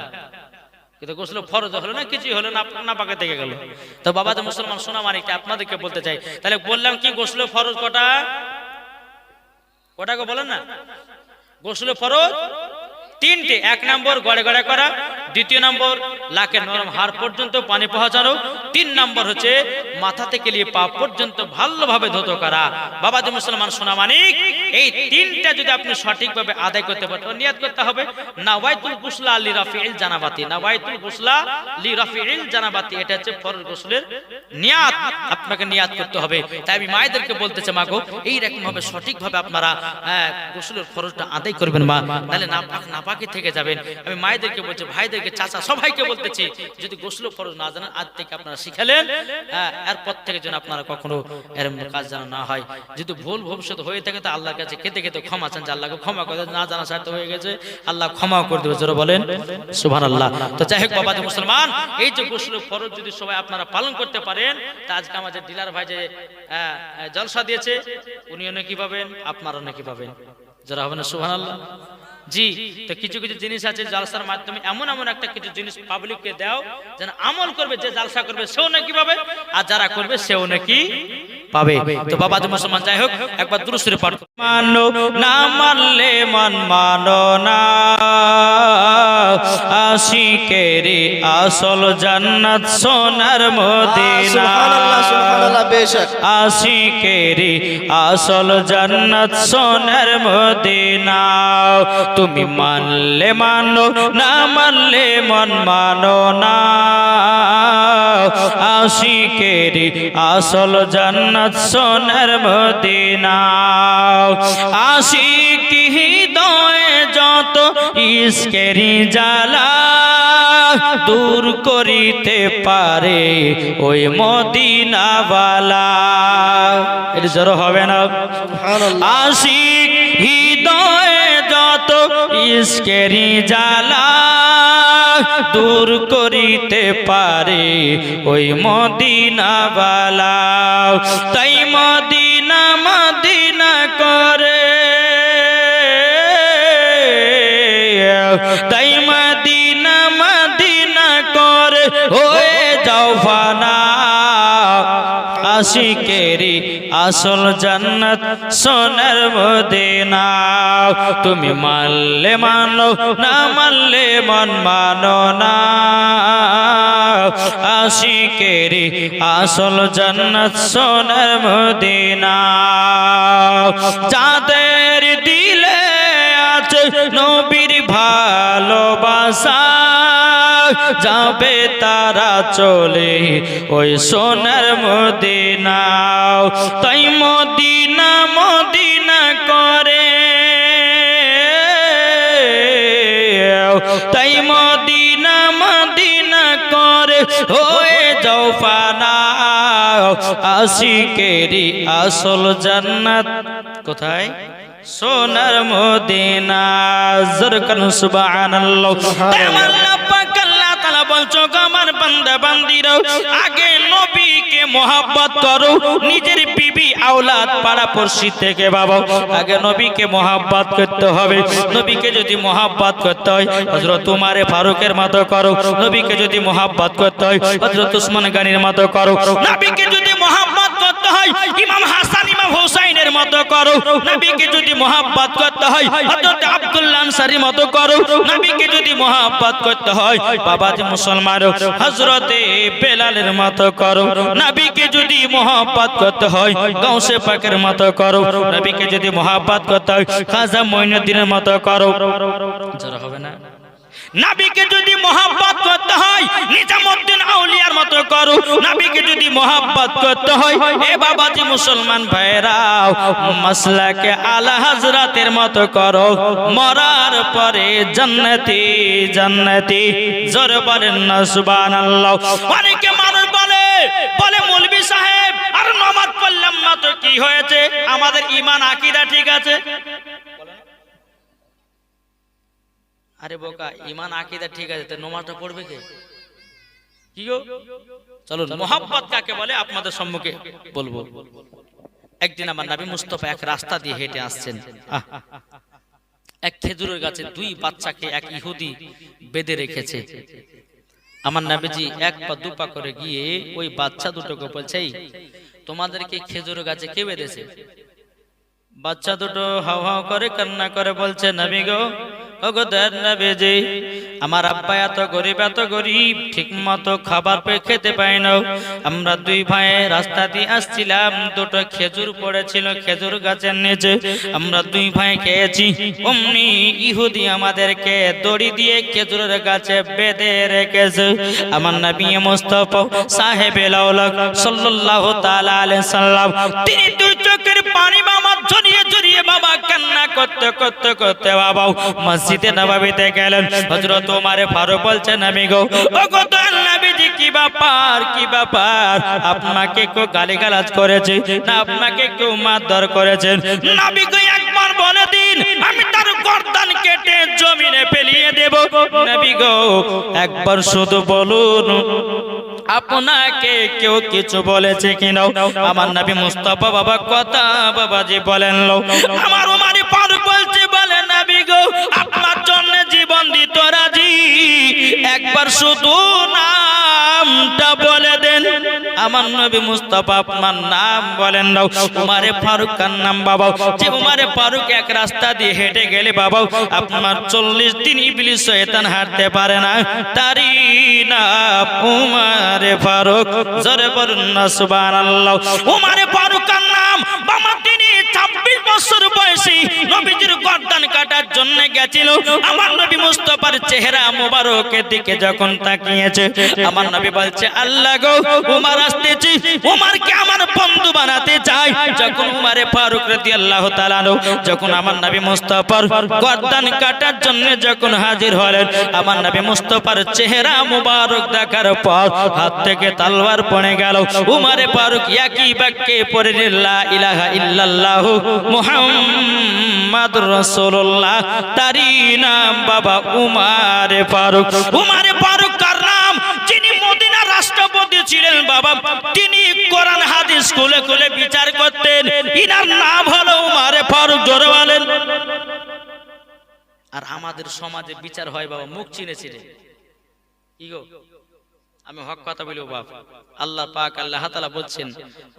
S1: কিন্তু গোসল ফরজ হলো না, কিছু হলো না, পাকে থেকে গেল। তো বাবা যে মুসলমান সোনা মানিককে আপনাদেরকে বলতে চাই, তাহলে বললাম কি গোসল ফরজ কটা? কটা গো বলেন না? গোসল ফরজ 3টে। 1 নম্বর গড়ে গড়ে করা, 2 নম্বর লাখের নরম হাড় পর্যন্ত পানি পৌঁছানো, 3 নম্বর হচ্ছে মাথা থেকে নিয়ে পা পর্যন্ত ভালোভাবে ধৌত করা। বাবা যে মুসলমান সোনা মানিক, এই 3টা যদি আপনি সঠিকভাবে আদায় করতে পারেন, নিয়াত করতে হবে নাওয়াইতুল গুসলা লিরাফিল জানাবাতি। নাওয়াইতুল গুসলা লিরাফিল জানাবাতি, এটা হচ্ছে ফরজ গোসলের নিয়াত, আপনাকে নিয়াত করতে হবে। তাই আমি মায়েদেরকে বলতেছি, মা গো, এই রকম ভাবে সঠিকভাবে আপনারা গোসলের ফরজটা আদায় করবেন মা, তাহলে নাপাকি থেকে যাবেন। আমি মায়েদেরকে বলছি, ভাইদেরকে, চাচা সবাইকে বলতেছি, যদি গোসল ফরজ না জানেন, আজ থেকে আপনারা শিখালেন, এরপর থেকে যেন আপনারা কখনো এরকম কাজ যেন না হয়। যদি ভুল ভবিষ্যৎ হয়ে থাকে, তো আল্লাহর কাছে কেঁদে কেঁদে ক্ষমা চান, যে আল্লাহকে ক্ষমা করে, না জানা সার্থ হয়ে গেছে, আল্লাহ ক্ষমা করে দেবে। জোরে বলেন সুবহানাল্লাহ। তো যাই হোক বাবা যে মুসলমান, এই যে গোসল ফরজ যদি সবাই আপনারা পালন করতে পারেন, তা আজকে আমাদের ডিলার ভাই যে জলসা দিয়েছে, উনিও নাকি পাবেন, আপনারাও নাকি পাবেন। যারা হবে না সুবহানাল্লাহ। জি, তো কিছু কিছু জিনিস আছে জালসার মাধ্যমে, এমন একটা কিছু জিনিস পাবলিককে দাও, যেন আমল করবে, যে জালসা করবে সেও নাকি পাবে, আর যারা করবে সেও নাকি পাবে। তো বাবা যে মুসলমান, যাই হোক একবার দুরূদ শরীফ পাঠ মানো না, মানলে মন মানো না, আশিকেরি আসল জান্নাত সোনার মদিনা
S2: সুবহানাল্লাহ সুবহানাল্লাহ বেশক
S1: আশিকেরি আসল জান্নাত সোনার মদিনা তুমি মানলে মানো না মানলে মন মানো না আশিকেরি আসল জান্নাত সোনার মদিনা আশিক হৃদয়ে যত ইশকেরি জ্বালা দূর করিতে পারে ওই মদিনাওয়ালা এর জোর হবে না
S2: সুবহানাল্লাহ
S1: আশিক হৃদয়ে যত ইশকেরি জ্বালা দূর করিতে পারে ওই মদিনাওয়ালা তাই মদিনা মদিনা করে তাই মদিনা মদিনা করে হয়ে যাও ফানা আশিকেরি আসল জান্নাত সোনার মদিনা তুমি মানলে মানো না মানলে মন মানো না আশিকেরি আসল জান্নাত সোনার মদিনা যাদের দিলে আছে নবীর ভালোবাসা যাবে তারা চলে ওই সোনার মদিনা তাই মদিনা মদিনা করে তাই মদিনা মদিনা করে হয়ে যাও ফানা আশিকেরি আসল জান্নাত কোথায় সোনার মদিনা জোরকান সুবহানাল্লাহ আল্লাহ পাক আল্লাহ তাআলা বলছো আমার বান্দা বান্দীরা আগে নবীকে মহব্বত করো নিজের বিবি আওলাদ পাড়া পড়শি থেকে বাবা আগে নবীকে মহব্বত করতে হবে নবীকে যদি মহব্বত করতে হয় হযরত উমর ফারুকের মতো করো নবীকে যদি মহব্বত করতে হয় হযরত উসমান গনির মতো করো নবীকে যদি মহব্বত করতে হয় ইমাম হাসান ইমাম হুসাইনের মতো করো নবীকে যদি মহব্বত করতে হয় হযরত আব্দুল্লাহ আনসারীর মতো করো নবীকে যদি মহব্বত করতে হয় বাবাজি মুসলমান হযরতে বেলালের মতো করো নবীকে যদি মহব্বত করতে হয় গাউসে পাকের মতো করো নবীকে যদি মহব্বত করতে হয় খাজা মঈনুদ্দিনের মতো করো যারা হবে না নবীকে যদি মহব্বত করতে হয় নিজামউদ্দিন আউলিয়ার মতো করো নবীকে যদি মহব্বত করতে হয় এ বাবাজি মুসলমান ভাইরা মাসলাকে আলা হযরতের মতো করো মরার পরে জান্নাতি জান্নাতি জোরে বলেন না সুবহানাল্লাহ অনেকে মানুষ বলে বলে মৌলভী সাহেব আর নামাজ পড়লাম না তো কি হয়েছে আমাদের ঈমান আকীদা ঠিক আছে আরে বোকা ঈমান আকীদা ঠিক আছে তো নামাজটা পড়বে কে কি গো চলো মোহাব্বত কাকে বলে আপনাদের সম্মুখে বলবো একদিন আমার নবী মুস্তাফা এক রাস্তা দিয়ে হেঁটে আসছেন এক খেজুরের গাছে দুই বাচ্চাকে এক ইহুদি বেঁধে রেখেছে আমার নবীজি এক পা দুপা করে গিয়ে ওই বাচ্চা দুটোকে বলছে তোমাদেরকে খেজুরের গাছে কে বেঁধেছে বাচ্চা দুটো হাও হাও করে কান্না করে বলছে নবী গো ওগো দয়ার নবীজি আমার আব্বা এত গরিব ঠিক মতো খাবার পেয়ে খেতে পায় না আমরা দুই ভাই রাস্তা দিয়ে আসছিলাম দুটো খেজুর পড়েছিল খেজুর গাছের নিচে আমরা দুই ভাই খেয়েছি অমনি ইহুদি আমাদেরকে দড়ি দিয়ে খেজুরের গাছে বেঁধে রেখেছে আমার নবী মুস্তাফা সাহেবে লাউলাক সাল্লাল্লাহু তাআলা আলাইহি সাল্লাম তিনি দুই চোখের পানি বাবা ঝরিয়ে ঝরিয়ে বাবা কান্না করতে করতে করতে বাবা মসজিদে নববীতে গেলেন হযরত ওমর ফারুক বলছেন নবী গো ওগো তো নবীজি কি ব্যাপার আপনাকে কেউ গালিগালাজ করেছে না আপনাকে কেউ মারধর করেছেন নবী গো একবার বলে দিন আমি তার গর্দান কেটে জমিনে ফেলিয়ে দেব নবী গো একবার শুধু বলুন আপনাকে কেউ কিছু বলেছে কিনা আমার নবী মুস্তাফা বাবা কথা বাবাজি বলেন লো আমার ওমর ফারুক বলছে বলে নবী গো আপনার জন্য জীবন দিতে রাজি একবার শুধু নামটা বলে দেন আমার নবী মুস্তাফা আপনার নাম বলেন না। উমারে ফারুক কার নাম বাবা, যে উমারে ফারুক এক রাস্তা দিয়ে হেঁটে গেলে বাবা আপনার 40 দিন ইবলিস শয়তান হাঁটতে পারে না, তারই নাম উমারে ফারুক। জোরে বলুন না সুবহানাল্লাহ। উমারে ফারুক কার নাম বাবা, তিনি 26 বছর বয়সী নবীজির গর্দান কাটার জন্য গেছিল। আমার নবী মুস্তাফার চেহারা মোবারকের দিকে যখন তাকিয়েছে, আমার নবী বলছে আল্লাহ গো, উমার আসতেছি, উমারকে আমার বন্ধু বানাতে চাই। যখন উমারে ফারুক রাদিয়াল্লাহু তাআলা যখন আমার নবী মুস্তাফার গর্দান কাটার জন্য যখন হাজির হলেন, আমার নবী মুস্তাফার চেহারা মোবারক দেখার পর হাত থেকে তলোয়ার পড়ে গেল। উমারে ফারুক একই বাক্যে পড়ে লা ইলাহা ইল্লাল্লাহ মুহাম্মাদুর রাসূলুল্লাহ, তারই নাম বাবা উমারে ফারুক। উমারে ফারুক কার নাম? যিনি মদিনার রাষ্ট্রপতি ছিলেন বাবা, তিনি কোরআন হাদিস খুলে খুলে বিচার করতেন, ইনার নাম হলো উমারে ফারুক। জোরে বলেন। আর আমাদের সমাজে বিচার হয় বাবা মুখ চিনে চিনে। কি গো, আমি হক কথা বলবো বাপ। আল্লাহ পাক আল্লাহ তাআলা বলছেন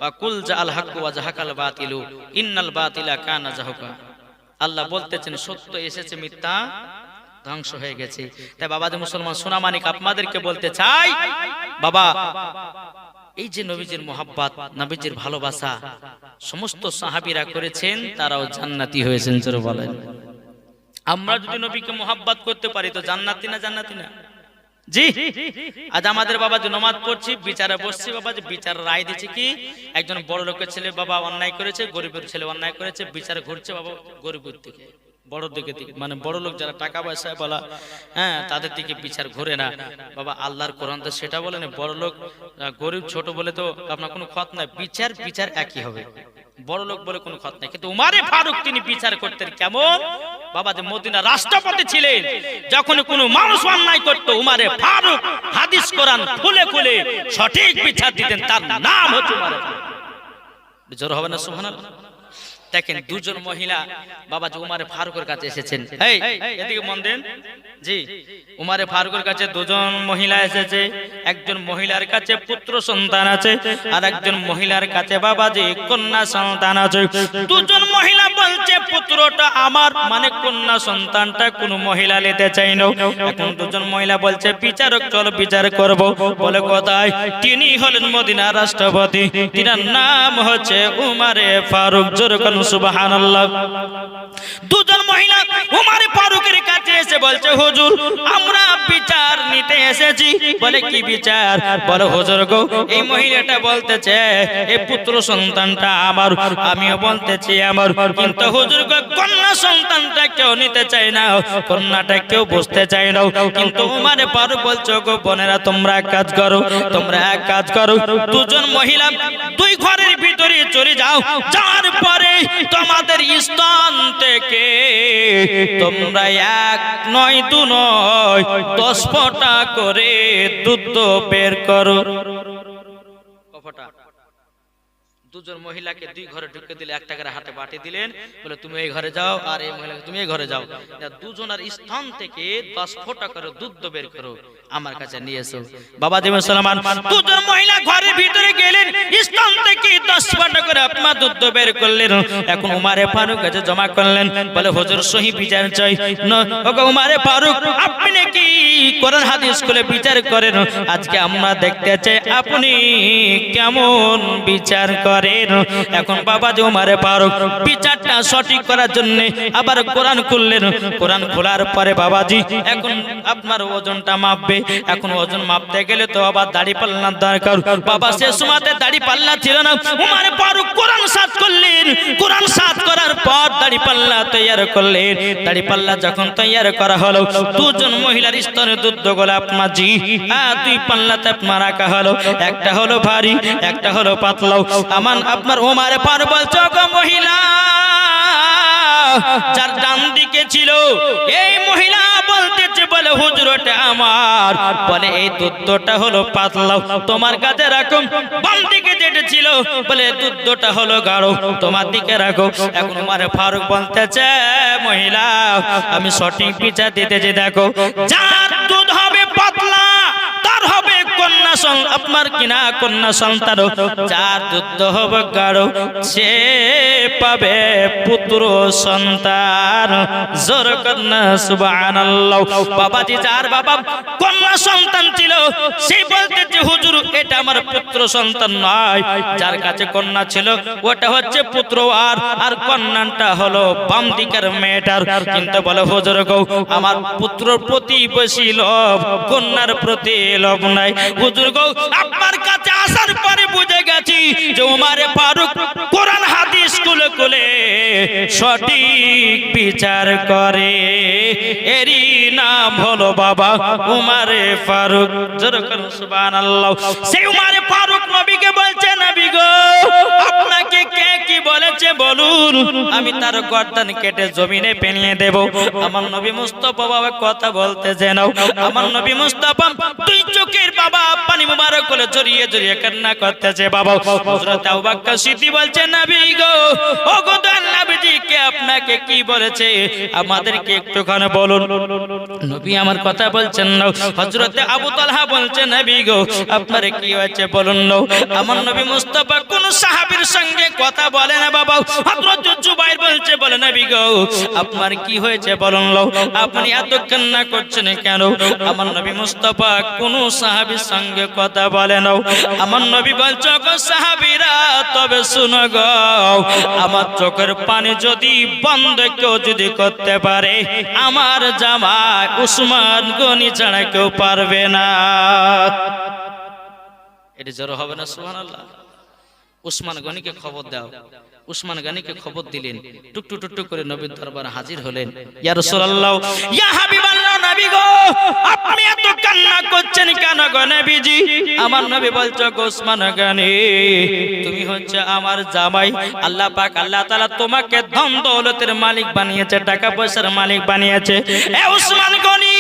S1: ওয়া কুল জাআল হাক্কু ওয়া জাহাকাল বাতিলু ইন্নাল বাতিলা কানা জাহুকা। আল্লাহ বলতেছেন সত্য এসেছে, মিথ্যা ধ্বংস হয়ে গেছে। তাই বাবাজি মুসলমান সোনামানিক আপনাদেরকে বলতে চাই বাবা, এই যে নবীজির মোহাব্বত, নবীজির ভালোবাসা সমস্ত সাহাবীরা করেছেন, তারাও জান্নাতি হয়েছেন। জোরে বলেন। আমরা যদি নবীকে মোহাব্বত করতে পারি তো জান্নাতি না? জান্নাতি না? জি। আজ আমাদের বাবা যে নামাজ পড়ছি, বিচারে বসছি বাবা, যে বিচার রায় দিচ্ছে কি, একজন বড় লোকের ছেলে বাবা অন্যায় করেছে, গরিবের ছেলে অন্যায় করেছে, বিচার ঘুরছে বাবা গরিবের দিকে, বড় দিকে, মানে বড় লোক যারা টাকা পয়সা বলা, হ্যাঁ, তাদের দিকে বিচার ঘুরে না বাবা। আল্লাহর কোরআন তো সেটা বলে না, বড় লোক গরিব ছোট বলে তো আপনার কোনো খত নাই, বিচার বিচার একই হবে, বড় লোক বলে কোনো খত নাই। কিন্তু উমারে ফারুক তিনি বিচার করতেন কেমন বাবা, যে মদিনার রাষ্ট্রপতি ছিলেন, যখন কোনো মানুষ অন্যায় করত উমারে ফারুক হাদিস কোরআন খুলে খুলে সঠিক বিচার দিতেন, তার নাম হচ্ছে উমারে ফারুক। জোর হবে না সুবহানাল্লাহ। দেখেন দুজন মহিলা বাবা যে উমারে ফারুকের কাছে এসেছেন, এই এদিকে মন দেন। জি, উমারে ফারুকের কাছে দুজন মহিলা এসেছে। একজন মহিলার কাছে পুত্র সন্তান আছে, আর একজন মহিলার কাছে বাবা যে কন্যা সন্তান আছে। দুজন মহিলা বলছে পুত্রটা আমার, মানে কন্যা সন্তানটা কোন মহিলা নিতে চাই না। এখন দুজন মহিলা বলছে বিচারক চলো বিচার করব। বলে কোথায়? তিনি হলেন মদিনার রাষ্ট্রপতি, তিনার নাম হচ্ছে উমারে ফারুক। জোরে কোন সুবহানাল্লাহ। দুজন মহিলা উমারে ফারুকের কাছে এসে বলছে হুজুর আমরা বিচার নিতে এসেছি। বলে কি বিচার? বলে হুজুর গো, এই মহিলাটা বলতেছে এই পুত্র সন্তানটা আমার, আমিও বলতেছি আমার, কিন্তু হুজুর গো কন্যা সন্তানটা কেউ নিতে চায় না, কন্যাটা কেউ বুঝতে চায় না। কিন্তু উমারে ফারুক বলছো গো বোনেরা তোমরা এক কাজ করো, তোমরা এক কাজ করো, দুজন মহিলা দুই ঘরের ভিতরে চলে যাও, যাওয়ার পরে তোমাদের স্থান থেকে তোমরা এক নয় দু নয় 10 ফোঁটা করে দুধ বের করো। কফটা দুজন মহিলাকে দুই ঘরে ঢুকে দিলে, একটা করে হাতে বাটি দিলেন, বলে তুমি এই ঘরে যাও, আর এই মহিলাকে তুমি এই ঘরে যাও, দুজনের স্থান থেকে 10 ফোঁটা করে দুধ বের করো, আমার কাছে নিয়ে এসো। বাবা জি মুসলমান, দুজন মহিলা ঘরের ভিতরে গেলেন, স্থান থেকে 10 ফোঁটা করে আপনার দুধ বের করলেন। এখন উমারে ফারুক কাছে জমা করলেন, বলে হুজুর সহি বিচার চাই। ওগো উমারে ফারুক, আপনি কি কোরআন হাদিস খুলে বিচার করেন? আজকে আমরা দেখতে চাই আপনি কেমন বিচার করেন। এখন বাবা যে উমারে ফারুক বিচারটা সঠিক করার জন্য আবার কোরআন খুললেন। কোরআন খোলার পরে বাবাজি এখন আপনার ওজনটা মাপবে। এখন ওজন মাপতে গেলে তো আবার দাড়ি পাল্লার দরকার। বাবা সে সময়তে দাড়ি পাল্লা ছিল না, উমারে ফারুক কোরআন সাত করলেন। কোরআন সাত করার পর দাড়ি পাল্লা তৈরি করলেন। দাড়ি পাল্লা যখন তৈরি করা হলো, দুজন মহিলার স্তনে দুধ গোলাপ মাঝি দুই পাল্লাতে আপনার রাখা হলো, একটা হলো ভারী, একটা হলো পাতলাও। আপনার উমারে ফারুক বলছে গো মহিলা, যার ডান দিকে ছিল এই মহিলা বলতেছে, বলে হুজুর ওটা আমার, বলে এই দুধটা হলো পাতলাও, তোমার কাছে রাখো। বাম দিকে যেটা ছিল বলে দুধটা হলো গাঢ়, তোমার দিকে রাখো। এখন উমারে ফারুক বলতেছে মহিলা আমি সঠিক বিচার দিতেছি, দেখো যার দুধ হবে পাতলা তার হবে কন্যা আপনার কিনা কন্যা সন্তান, যার যুদ্ধ হবে গাঢ় সে পাবে পুত্র সন্তান। জোর কন্যা সুবহানাল্লাহ। বাবাজি যার বাবা কন্যা সন্তান ছিল সে বলতে যে হুজুর এটা আমার পুত্র সন্তান নয়, যার কাছে কন্যা ছিল ওটা হচ্ছে পুত্র, আর কন্যাটা হলো বাম দিকের মেয়েটার। কিন্তু বলে হুজুর গো আমার পুত্রর প্রতি বেশি লোভ, কন্যার প্রতি লোভ নাই। হুজুর গো আপনার কাছে আসার পরে বুঝে গেছি যে উমারে ফারুক কোরআন হাদিস কুলে কুলে সঠিক বিচার করে, এরই নাম হলো বাবা উমারে ফারুক। সুবহানাল্লাহ। সেই উমারে ফারুক নবীকে বলছে নবী গো আপনাকে কে কি বলেছে বলুন, আমি তার গর্দান কেটে জমিনে পেনিয়ে দেব। আমার নবী মুস্তাফা বাবা কথা বলতে জানাও, আমার নবী মুস্তাফা দুই চোখের বাবা পানি মুবারক করে জড়িয়ে জড়িয়ে কান্না করতেছে। বাবা হযরত আবু বকর সিদ্দিক বলছে নবী গো ও গো দয়াল নবীজি কে আপনাকে কি বলেছে আমাদেরকে একটুখানি বলুন। নবী আমার কথা বলছেন না। হযরত আবু তালহা বলছে নবী গো আপনার কি হয়েছে বলুন না। আমার নবী মুস্তাফা কোন সাহাবীর সঙ্গে কথা বলে না বাবা। হযরত জুবাইর বলছে বলে নবী গো আপনার কি হয়েছে বলুন না, আপনি এত কান্না করছেন কেন। আমার নবী মুস্তাফা কোন সাহাবীর সঙ্গে কথা বলে না। আমার নবী বলছে গো সাহাবীরা তবে শুনো গো, আমার চোখের পানি যদি বন্ধ কেউ যদি করতে পারে আমার জামাই উসমান গনি ছাড়া কেউ পারবে না। এটা জোর হবে না সুবহানাল্লাহ। উসমান গনিকে খবর দাও। উসমান গনিকে খবর দিলেন, টুকটু টুকটু করে নবীর দরবারে হাজির হলেন। ইয়া রাসূলুল্লাহ ইয়া হাবিবাল্লাহ নবী গো আপনি এত কান্না করছেন কেন গো নবীজি। আমার নবী বলছে গো উসমান গনি তুমি হচ্ছে আমার জামাই, আল্লাহ পাক আল্লাহ তাআলা তোমাকে ধন দৌলতের মালিক বানিয়েছে, টাকা পয়সার মালিক বানিয়েছে। এ উসমান গনি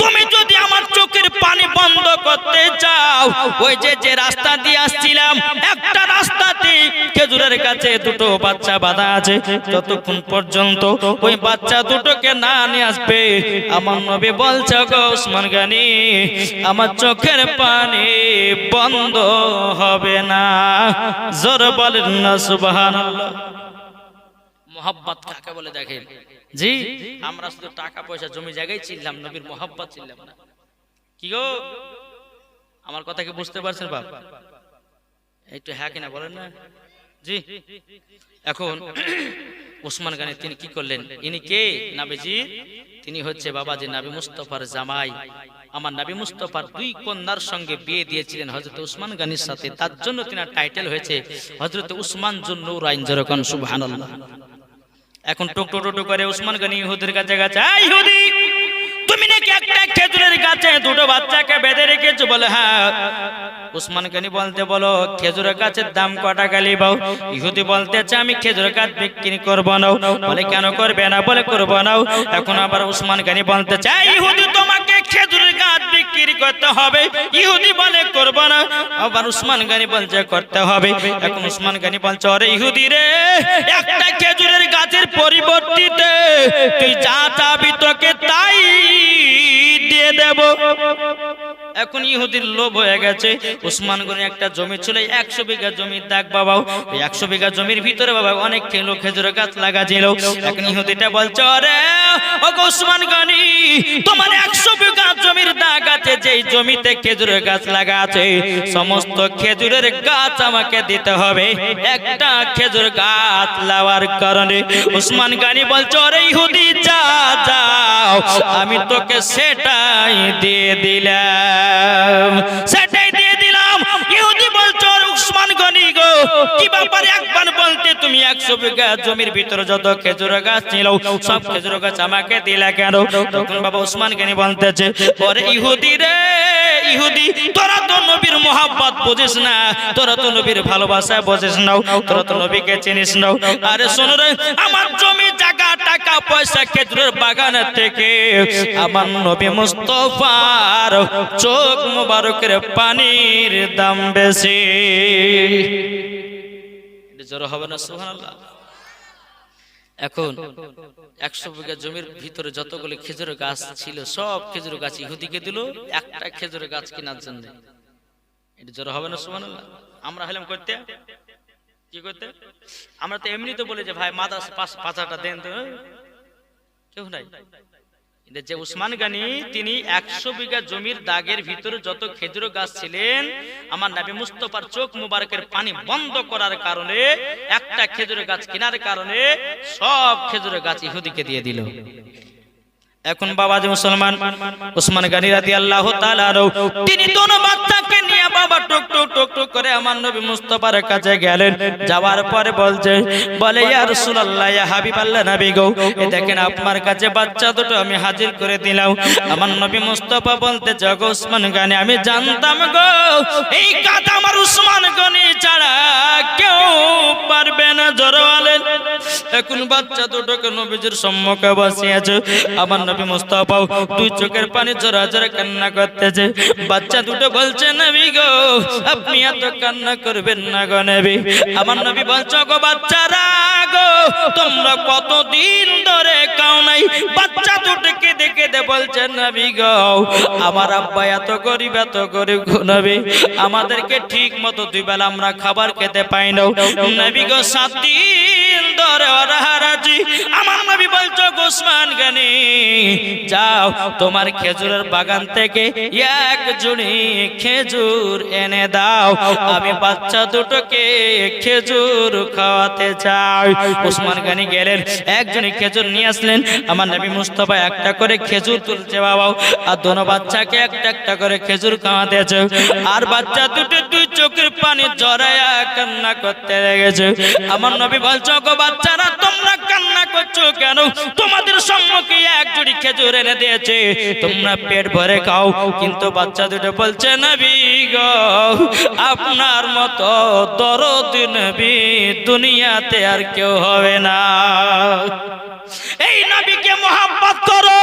S1: তুমি যদি আমার চোখের পানি বন্ধ করতে চাও, ওই যে রাস্তা দিয়ে আসছিলাম একটা রাস্তাতে খেজুরের কাছে দুটো বাচ্চা বাঁধা আছে, যতক্ষণ পর্যন্ত ওই বাচ্চা দুটোকে না নিয়ে আসবে আমার নবী বলছে গো উসমান গনি আমার চোখের পানি বন্ধ হবে না। জোর বলেন না সুবহানাল্লাহ। মোহাব্বত কাকে বলে দেখেন জি, আমরা শুধু টাকা পয়সা জমি জায়গায় চিনলাম, নবীর মোহাব্বত চিনলাম না। কি গো আমার কথা কি বুঝতে পারছেন বাপ? একটু হ্যাঁ কিনা বলেন না জি। এখন উসমান গনি তিনি কি করলেন, ইনি কে নবীজি, তিনি হচ্ছে বাবাজি নবী মুস্তাফার জামাই। আমার নবী মুস্তাফার দুই কন্যার সঙ্গে বিয়ে দিয়েছিলেন হযরত উসমান গনির সাথে, তার জন্য তিনার টাইটেল হয়েছে হযরত উসমান জুন নূরাইন। যেরকম সুবহানাল্লাহ। এখন টুকটু করে উসমান গনি ইহুদির কাছে গেছে, এই ইহুদি তুমি নাকি একটা খেজুরের গাছে দুটো বাচ্চাকে বেঁধে রেখেছো? বলে হ্যাঁ। উসমান গনি বলতে বলো খেজুরের গাছের দাম কটা গালি বাও? ইহুদি বলতেছে আমি খেজুরের গাছ বিক্রি করবো না। বলে কেন করবে না? বলে করবো না। এখন আবার উসমান গনি বলতে চাই ইহুদি তোমাকে খেজুরের গাছ বিক্রি করতে হবে। ইহুদি বলে করবো না। আবার উসমান গনি বলছে করতে হবে। এখন উসমান গনি বলছে আরে ইহুদি রে একটা খেজুরের গাছের পরিবর্তিতে তুই যা চাবি তোকে তাই দিয়ে দেব। এখন ইহুদির লোভ হয়ে গেছে। উসমান গনি একটা জমি ছিল 100 বিঘা জমির দাগ বাবা, ওই 100 বিঘা জমির ভিতরে বাবা অনেক খেজুরের গাছ লাগা ছিল। এখন ইহুদিটা বলছে আরে ও উসমান গনি তোমার 100 বিঘা জমির দাগ আছে, যেই জমিতে খেজুরের গাছ লাগা আছে সমস্ত খেজুরের গাছ আমাকে দিতে হবে। একটা খেজুর গাছ লাওয়ার কারণে উসমান গনি বলছে আরে ইহুদি যা যাও আমি তোকে সেটাই দিয়ে দিলাম, সেটাই দিয়ে দিলাম। ইহুদি বলছো উসমান গনি গো কি ব্যাপারে একবার বলতে তুমি 100 বিঘা জমির ভিতরে যত খেজুর গাছ ছিল সব খেজুর গাছ আমাকে দিলা কেন? তখন বাবা উসমান গনি বলতেছে ওরে ইহুদি রে ইহুদি তোরা তো নবীর মোহাব্বত বুঝিস না, তোরা তো নবীর ভালোবাসা বুঝিস না, তোরা তো নবীকে চিনিস না। আরে শোনো রে আমার জমি জায়গা টাকা পয়সা খেজুরের বাগানের থেকে আমার নবী মুস্তাফার চোখ মুবারকের পানির দাম বেশি। এটা জোর হবে না সুবহানাল্লাহ। এখন 100 বিঘা জমির ভিতরে যতগুলো খেজুর গাছ ছিল সব খেজুর গাছ ইহুদিকে দিল একটা খেজুর গাছ কেনার জন্য। এটা জোর হবে না সুবহানাল্লাহ? আমরা হলাম করতে কি করতে, আমরা তো এমনি তো বলি যে ভাই মাদ্রাসা পাঁচাটা দেন তো, কেউ নাই। যে উসমান গনি তিনি 100 বিঘা জমির দাগের ভিতরে যত খেজুর গাছ ছিলেন, আমার নবী মুস্তাফার চোখ মুবারকের পানি বন্ধ করার কারণে, একটা খেজুর গাছ কেনার কারণে সব খেজুর গাছ ইহুদিকে দিয়ে দিল। এখন বাবা যে মুসলমান উসমান গনি রাদিয়াল্লাহু তাআলা তিনি দোনো বাচ্চাকে নিয়ে বাবা টুক টুক টুক টুক করে আমার নবী মুস্তাফার কাছে গেলেন। যাওয়ার পরে বলে ইয়া রাসূলুল্লাহ, ইয়া হাবিবাল্লাহ, নবী গো, এই দেখেন আপনার কাছে বাচ্চা দুটো আমি হাজির করে দিলাম। আমার নবী মুস্তাফা বলতে গো উসমান গনি, আমি জানতাম গো এই কাজ আমার উসমান গনি ছাড়া কেউ পারবে না। জোরে বলেন। এখন বাচ্চা দুটোকে নবীজির সম্মুখে বসিয়েছে। আমার নবী মুস্তাফা দুই চোখের পানি ঝরা ঝরা কান্না করতেছে। বাচ্চা দুটো বলছে নবী গো আপনি এত কান্না করবেন না গো নবী। আমার নবী বলছে গো বাচ্চারা গো, তোমরা কতদিন ধরে খাও নাই? বাচ্চা দুটোকে দেখে বলছে নবী গো আমার আব্বা এত গরিব গো নবী, আমাদেরকে ঠিক মতো দুই বেলা আমরা খাবার খেতে পাই না। নবী গো 7 দিন ধরে অরাহারাজি। আমার নবী বলছে গো উসমান গনি, যাও তোমার খেজুরের বাগান থেকে এক জুড়ি খেজুর এনে দাও, আমি বাচ্চা দুটোকে খেজুর খাওয়াতে চাই। উসমান গনি গেলেন, একজনই খেজুর নিয়ে আসলেন। আমার নবী মুস্তাফা একটা করে খেজুর তুলছে বাবা, আর দোনো বাচ্চাকে একটা একটা করে খেজুর খাওয়াতেছে। আর বাচ্চা দুটো দুই চোখের পানি জড়ায়া কান্না করতে লেগেছে। আমার নবী বলছে গো বাচ্চারা তোমরা কান্না করছো কেন? তোমাদের সম্মুখে এক জুড়ি খেজুর এনে দিয়েছে, তোমরা পেট ভরে খাও। কিন্তু বাচ্চা দুটো বলছে নবী গো আপনার মতো দরদি নবী দুনিয়াতে আর কেউ হবে না। এই নবীকে মহব্বত করো,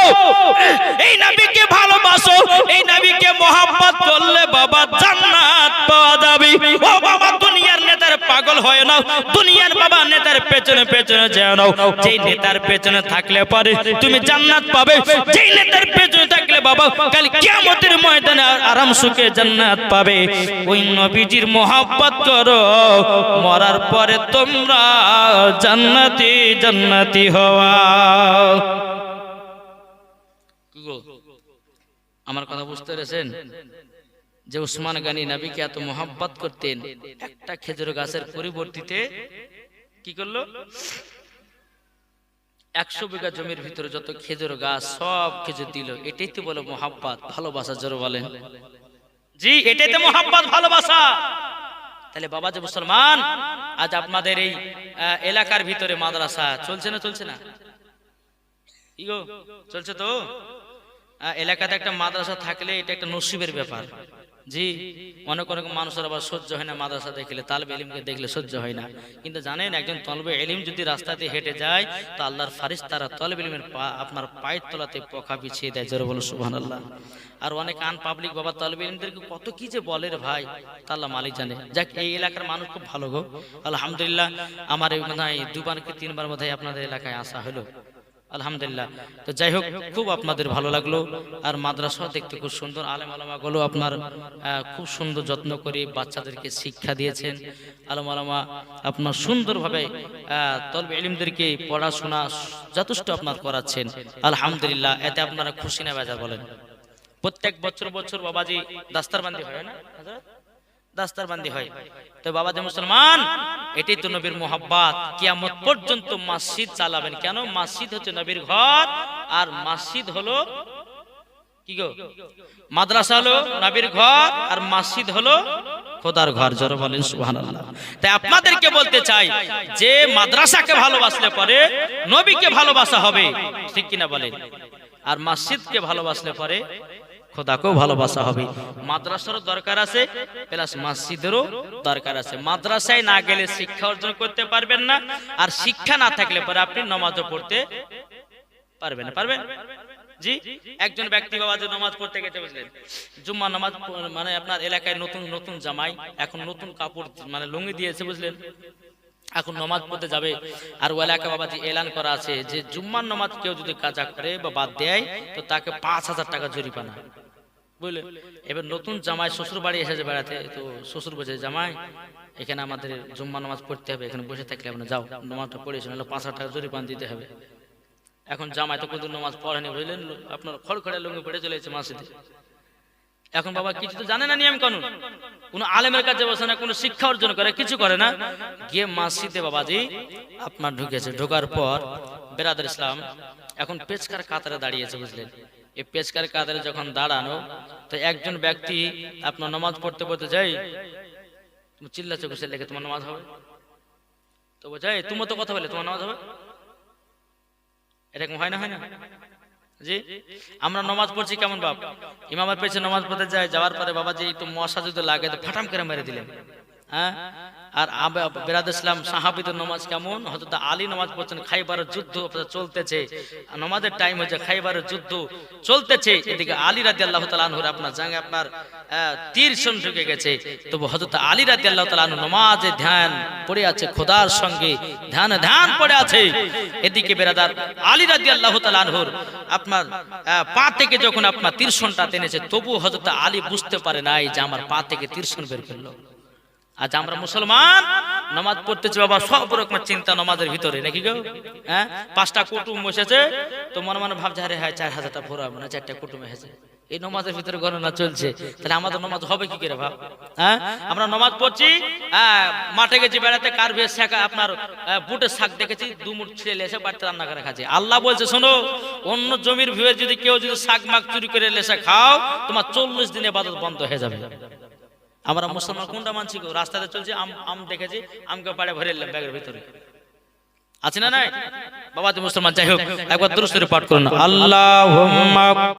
S1: এই নবীকে ভালোবাসো। এই নবীকে মহব্বত করলে বাবা জান্নাত পাওয়া যাবে। ও বাবা দুনিয়ার নেতার পাগল হয় না, দুনিয়ার বাবা নেতার পেছনে পেছনে যেও না। যেই নেতার পেছনে থাকলে পরে তুমি জান্নাত পাবে, যেই নেতার পেছনে থাকলে বাবা কাল কিয়ামতের ময়দানে আরাম সুখে জান্নাত পাবে। ওই নবীজির মহব্বত করো, মরার পরে তোমরা জান্নাতি জান্নাতি হওয়া। আমার কথা বুঝতে পেরেছেন? যে উসমান গনি নবীকে এত মহব্বত করতেন, একটা খেজুর গাছের পরিবর্তিতে কি করলো? 100 বিঘা জমির ভিতরে যত খেজুর গাছ সব খেজুর দিল। এটাই তো বলে মহব্বত, ভালোবাসা। জোরে বলেন জি, এটাই তো মহব্বত, ভালোবাসা। তাহলে বাবা যে মুসলমান, আজ আপনাদের এই এলাকার ভিতরে মাদ্রাসা চলছে না? চলছে না? ইগো চলছে তো। এলাকাতে একটা মাদ্রাসা থাকলে এটা একটা নসিবের ব্যাপার। জি, অনেক অনেক মানুষের আবার সহ্য হয় না মাদ্রাসা দেখলে, তালবে ইলমকে দেখলে সহ্য হয় না। কিন্তু জানেন একজন তলবে ইলম যদি রাস্তাতে হেঁটে যায় তো আল্লাহর ফারিস্তারা তলবে ইলমের আপনার পায়ের তলাতে পখা বিছিয়ে দেয়। জোরে বলো সুবহানাল্লাহ। আর অনেক আন পাবলিক বাবা তলবে ইলমদেরকে কত কি যে বলে রে ভাই, তা আল্লাহ মালিক জানে। যাক, এই এলাকার মানুষ খুব ভালো গো, আলহামদুলিল্লাহ। আমার এই মনে হয় 2বার কি 3বার মধ্যে আপনাদের এলাকায় আসা হলো, আলহামদুলিল্লাহ। তো যাই হোক, খুব আপনাদের ভালো লাগলো। আর মাদ্রাসা দেখতে খুব সুন্দর, আলেম আলামা গুলো আপনার খুব সুন্দর যত্ন করে বাচ্চাদেরকে শিক্ষা দিয়েছেন। আলেম আলামা আপনার সুন্দরভাবে তলবে ইলমদেরকে পড়াশোনা যথেষ্ট আপনার করাচ্ছেন, আলহামদুলিল্লাহ। এতে আপনারা খুশি না বেজার বলেন? প্রত্যেক বছর বাবাজি দাস্তারবান্দি হয় না, দাস্তারবান্দি হয়। তো বাবা যে মুসলমান, এটাই তো নবীর মোহাব্বত। কিয়ামত পর্যন্ত মসজিদ চালাবেন। কেন? মসজিদ হচ্ছে নবীর ঘর, আর মসজিদ হলো কি গো? মাদ্রাসা হলো নবীর ঘর, আর মসজিদ হলো খোদার ঘর। জোরে বলেন সুবহানাল্লাহ। তাই আপনাদেরকে বলতে চাই যে মাদ্রাসাকে ভালোবাসলে পরে নবীকে ভালোবাসা হবে, ঠিক কিনা বলেন? আর মসজিদকে ভালোবাসলে পরে খোদাকেও ভালোবাসা হবে। মাদ্রাসারও দরকার আছে, প্লাস মসজিদেরও দরকার আছে। মাদ্রাসায় না গেলে শিক্ষা অর্জন করতে পারবেন না, আর শিক্ষা না থাকলে পরে আপনি নামাজও পড়তে পারবেন না। পারবেন জি? একজন ব্যক্তি বাবা যে নামাজ পড়তে গেছে, বুঝলেন, জুম্মা নামাজ, মানে আপনার এলাকায় নতুন নতুন জামাই, এখন নতুন কাপড় মানে লুঙ্গি দিয়েছে, বুঝলেন, এখন নামাজ পড়তে যাবে। আর ওই এলাকা বাবাজি এলান করা আছে যে জুম্মার নামাজ কেউ যদি কাজা করে বা বাদ দেয় তো তাকে 5000 টাকা জরিমানা, বুঝলেন? এবার নতুন জামাই শ্বশুর বাড়ি এসেছে বেড়াতে, তো শ্বশুর বলছে জামাই এখানে আমাদের জুম্মা নামাজ পড়তে হবে, এখানে বসে থাকলে আপনি যাও নামাজটা পড়েছেন, নাহলে 5,000 টাকা জরিমানা দিতে হবে। এখন জামাই তো কোনদিন নামাজ পড়েনি, বুঝলেন, আপনার খড়খড়ে লুঙ্গি পড়ে চলে এসেছে মসজিদে। এখন বাবা কিছু তো জানে না নিয়ম কানুন, কোনো আলেমের কাছে বসে না, কোনো শিক্ষা অর্জন করে, কিছু করে না, গিয়ে মসজিদে বাবাজি আপনার ঢুকেছে। ঢোকার পর বেরাদার ইসলাম এখন পেচকার কাতারে দাঁড়িয়েছে, বুঝলেন। এই পেচকার কাতারে যখন দাঁড়ানো, তো একজন ব্যক্তি আপনার নামাজ পড়তে পড়তে যাই, তুমি চিল্লাচ্ছ কিসের লেগে, তোমার নামাজ হবে? তো বলছে এই তুমি তো কথা বলে তোমার নামাজ হবে? এরকম হয় না, হয় না? জি, আমরা নামাজ পড়ছি কেমন বাপ, ইমামের পেছনে নামাজ পড়তে যায়, যাওয়ার পরে বাবা যে একটু মশা যদি লাগে তো ফাটাম করে মেরে দিলেন। হ্যাঁ, আর বেরাদ ইসলাম সাহাবীদের নামাজ কেমন, হযরত আলী নামাজ পড়ছেন, খাইবারের যুদ্ধ চলতেছে, নামাজের টাইম হচ্ছে, খাইবারের যুদ্ধ চলতেছে, এদিকে আলী রাদিয়াল্লাহু তাআলা আনহুর আপনার জাঙ্গে আপনার তীর শোন ঢুকে গেছে, তবু হযরত আলী রাদিয়াল্লাহু তাআলা আনহু নামাজে ধ্যান পড়ে আছে, খোদার সঙ্গে ধ্যান পড়ে আছে। এদিকে বেরাদার আলী রাদিয়াল্লাহু তাআলা আনহুর আপনার পা থেকে যখন আপনার তীর শোনটা টেনেছে, তবু হযরত আলী বুঝতে পারে নাই যে আমার পা থেকে তীর শোন বের করলো। আজ আমরা মুসলমান নামাজ পড়তেছি বাবা, সব রকমের চিন্তা নামাজের ভিতরে নাকি গো। হ্যাঁ, 5টা কুটুম বসেছে, তো মনে মনে ভাবছে আরে হ্যাঁ 4,000টা ভরা মানে 4টা কুটুম এসেছে, এই নামাজের ভিতরে গণনা চলছে, তাহলে আমাদের নামাজ হবে কি করে ভাব। হ্যাঁ, আমরা নামাজ পড়ছি, মাঠে গেছি বেড়াতে, কার ভেস শাখা আপনার বুটের শাক দেখেছি, 2 মুঠ ছেলে এসে বাড়িতে রান্না করে খাচ্ছে। আল্লাহ বলছে শোনো, অন্য জমির ভিউয়ে যদি কেউ যদি শাক মাক চুরি করে লেসা খাও, তোমার 40 দিনে ইবাদত বন্ধ হয়ে যাবে। আমরা মুসলমান কোনটা মানছি গো? রাস্তাতে চলছি, আম দেখেছি, আমকে পাড়ে ভরে এলাম ব্যাগের ভিতরে, আছে না নাই? বাবা তো মুসলমান, যাই হোক একবার দুরূদ শরীফ পাঠ করুন। আল্লাহুম্মা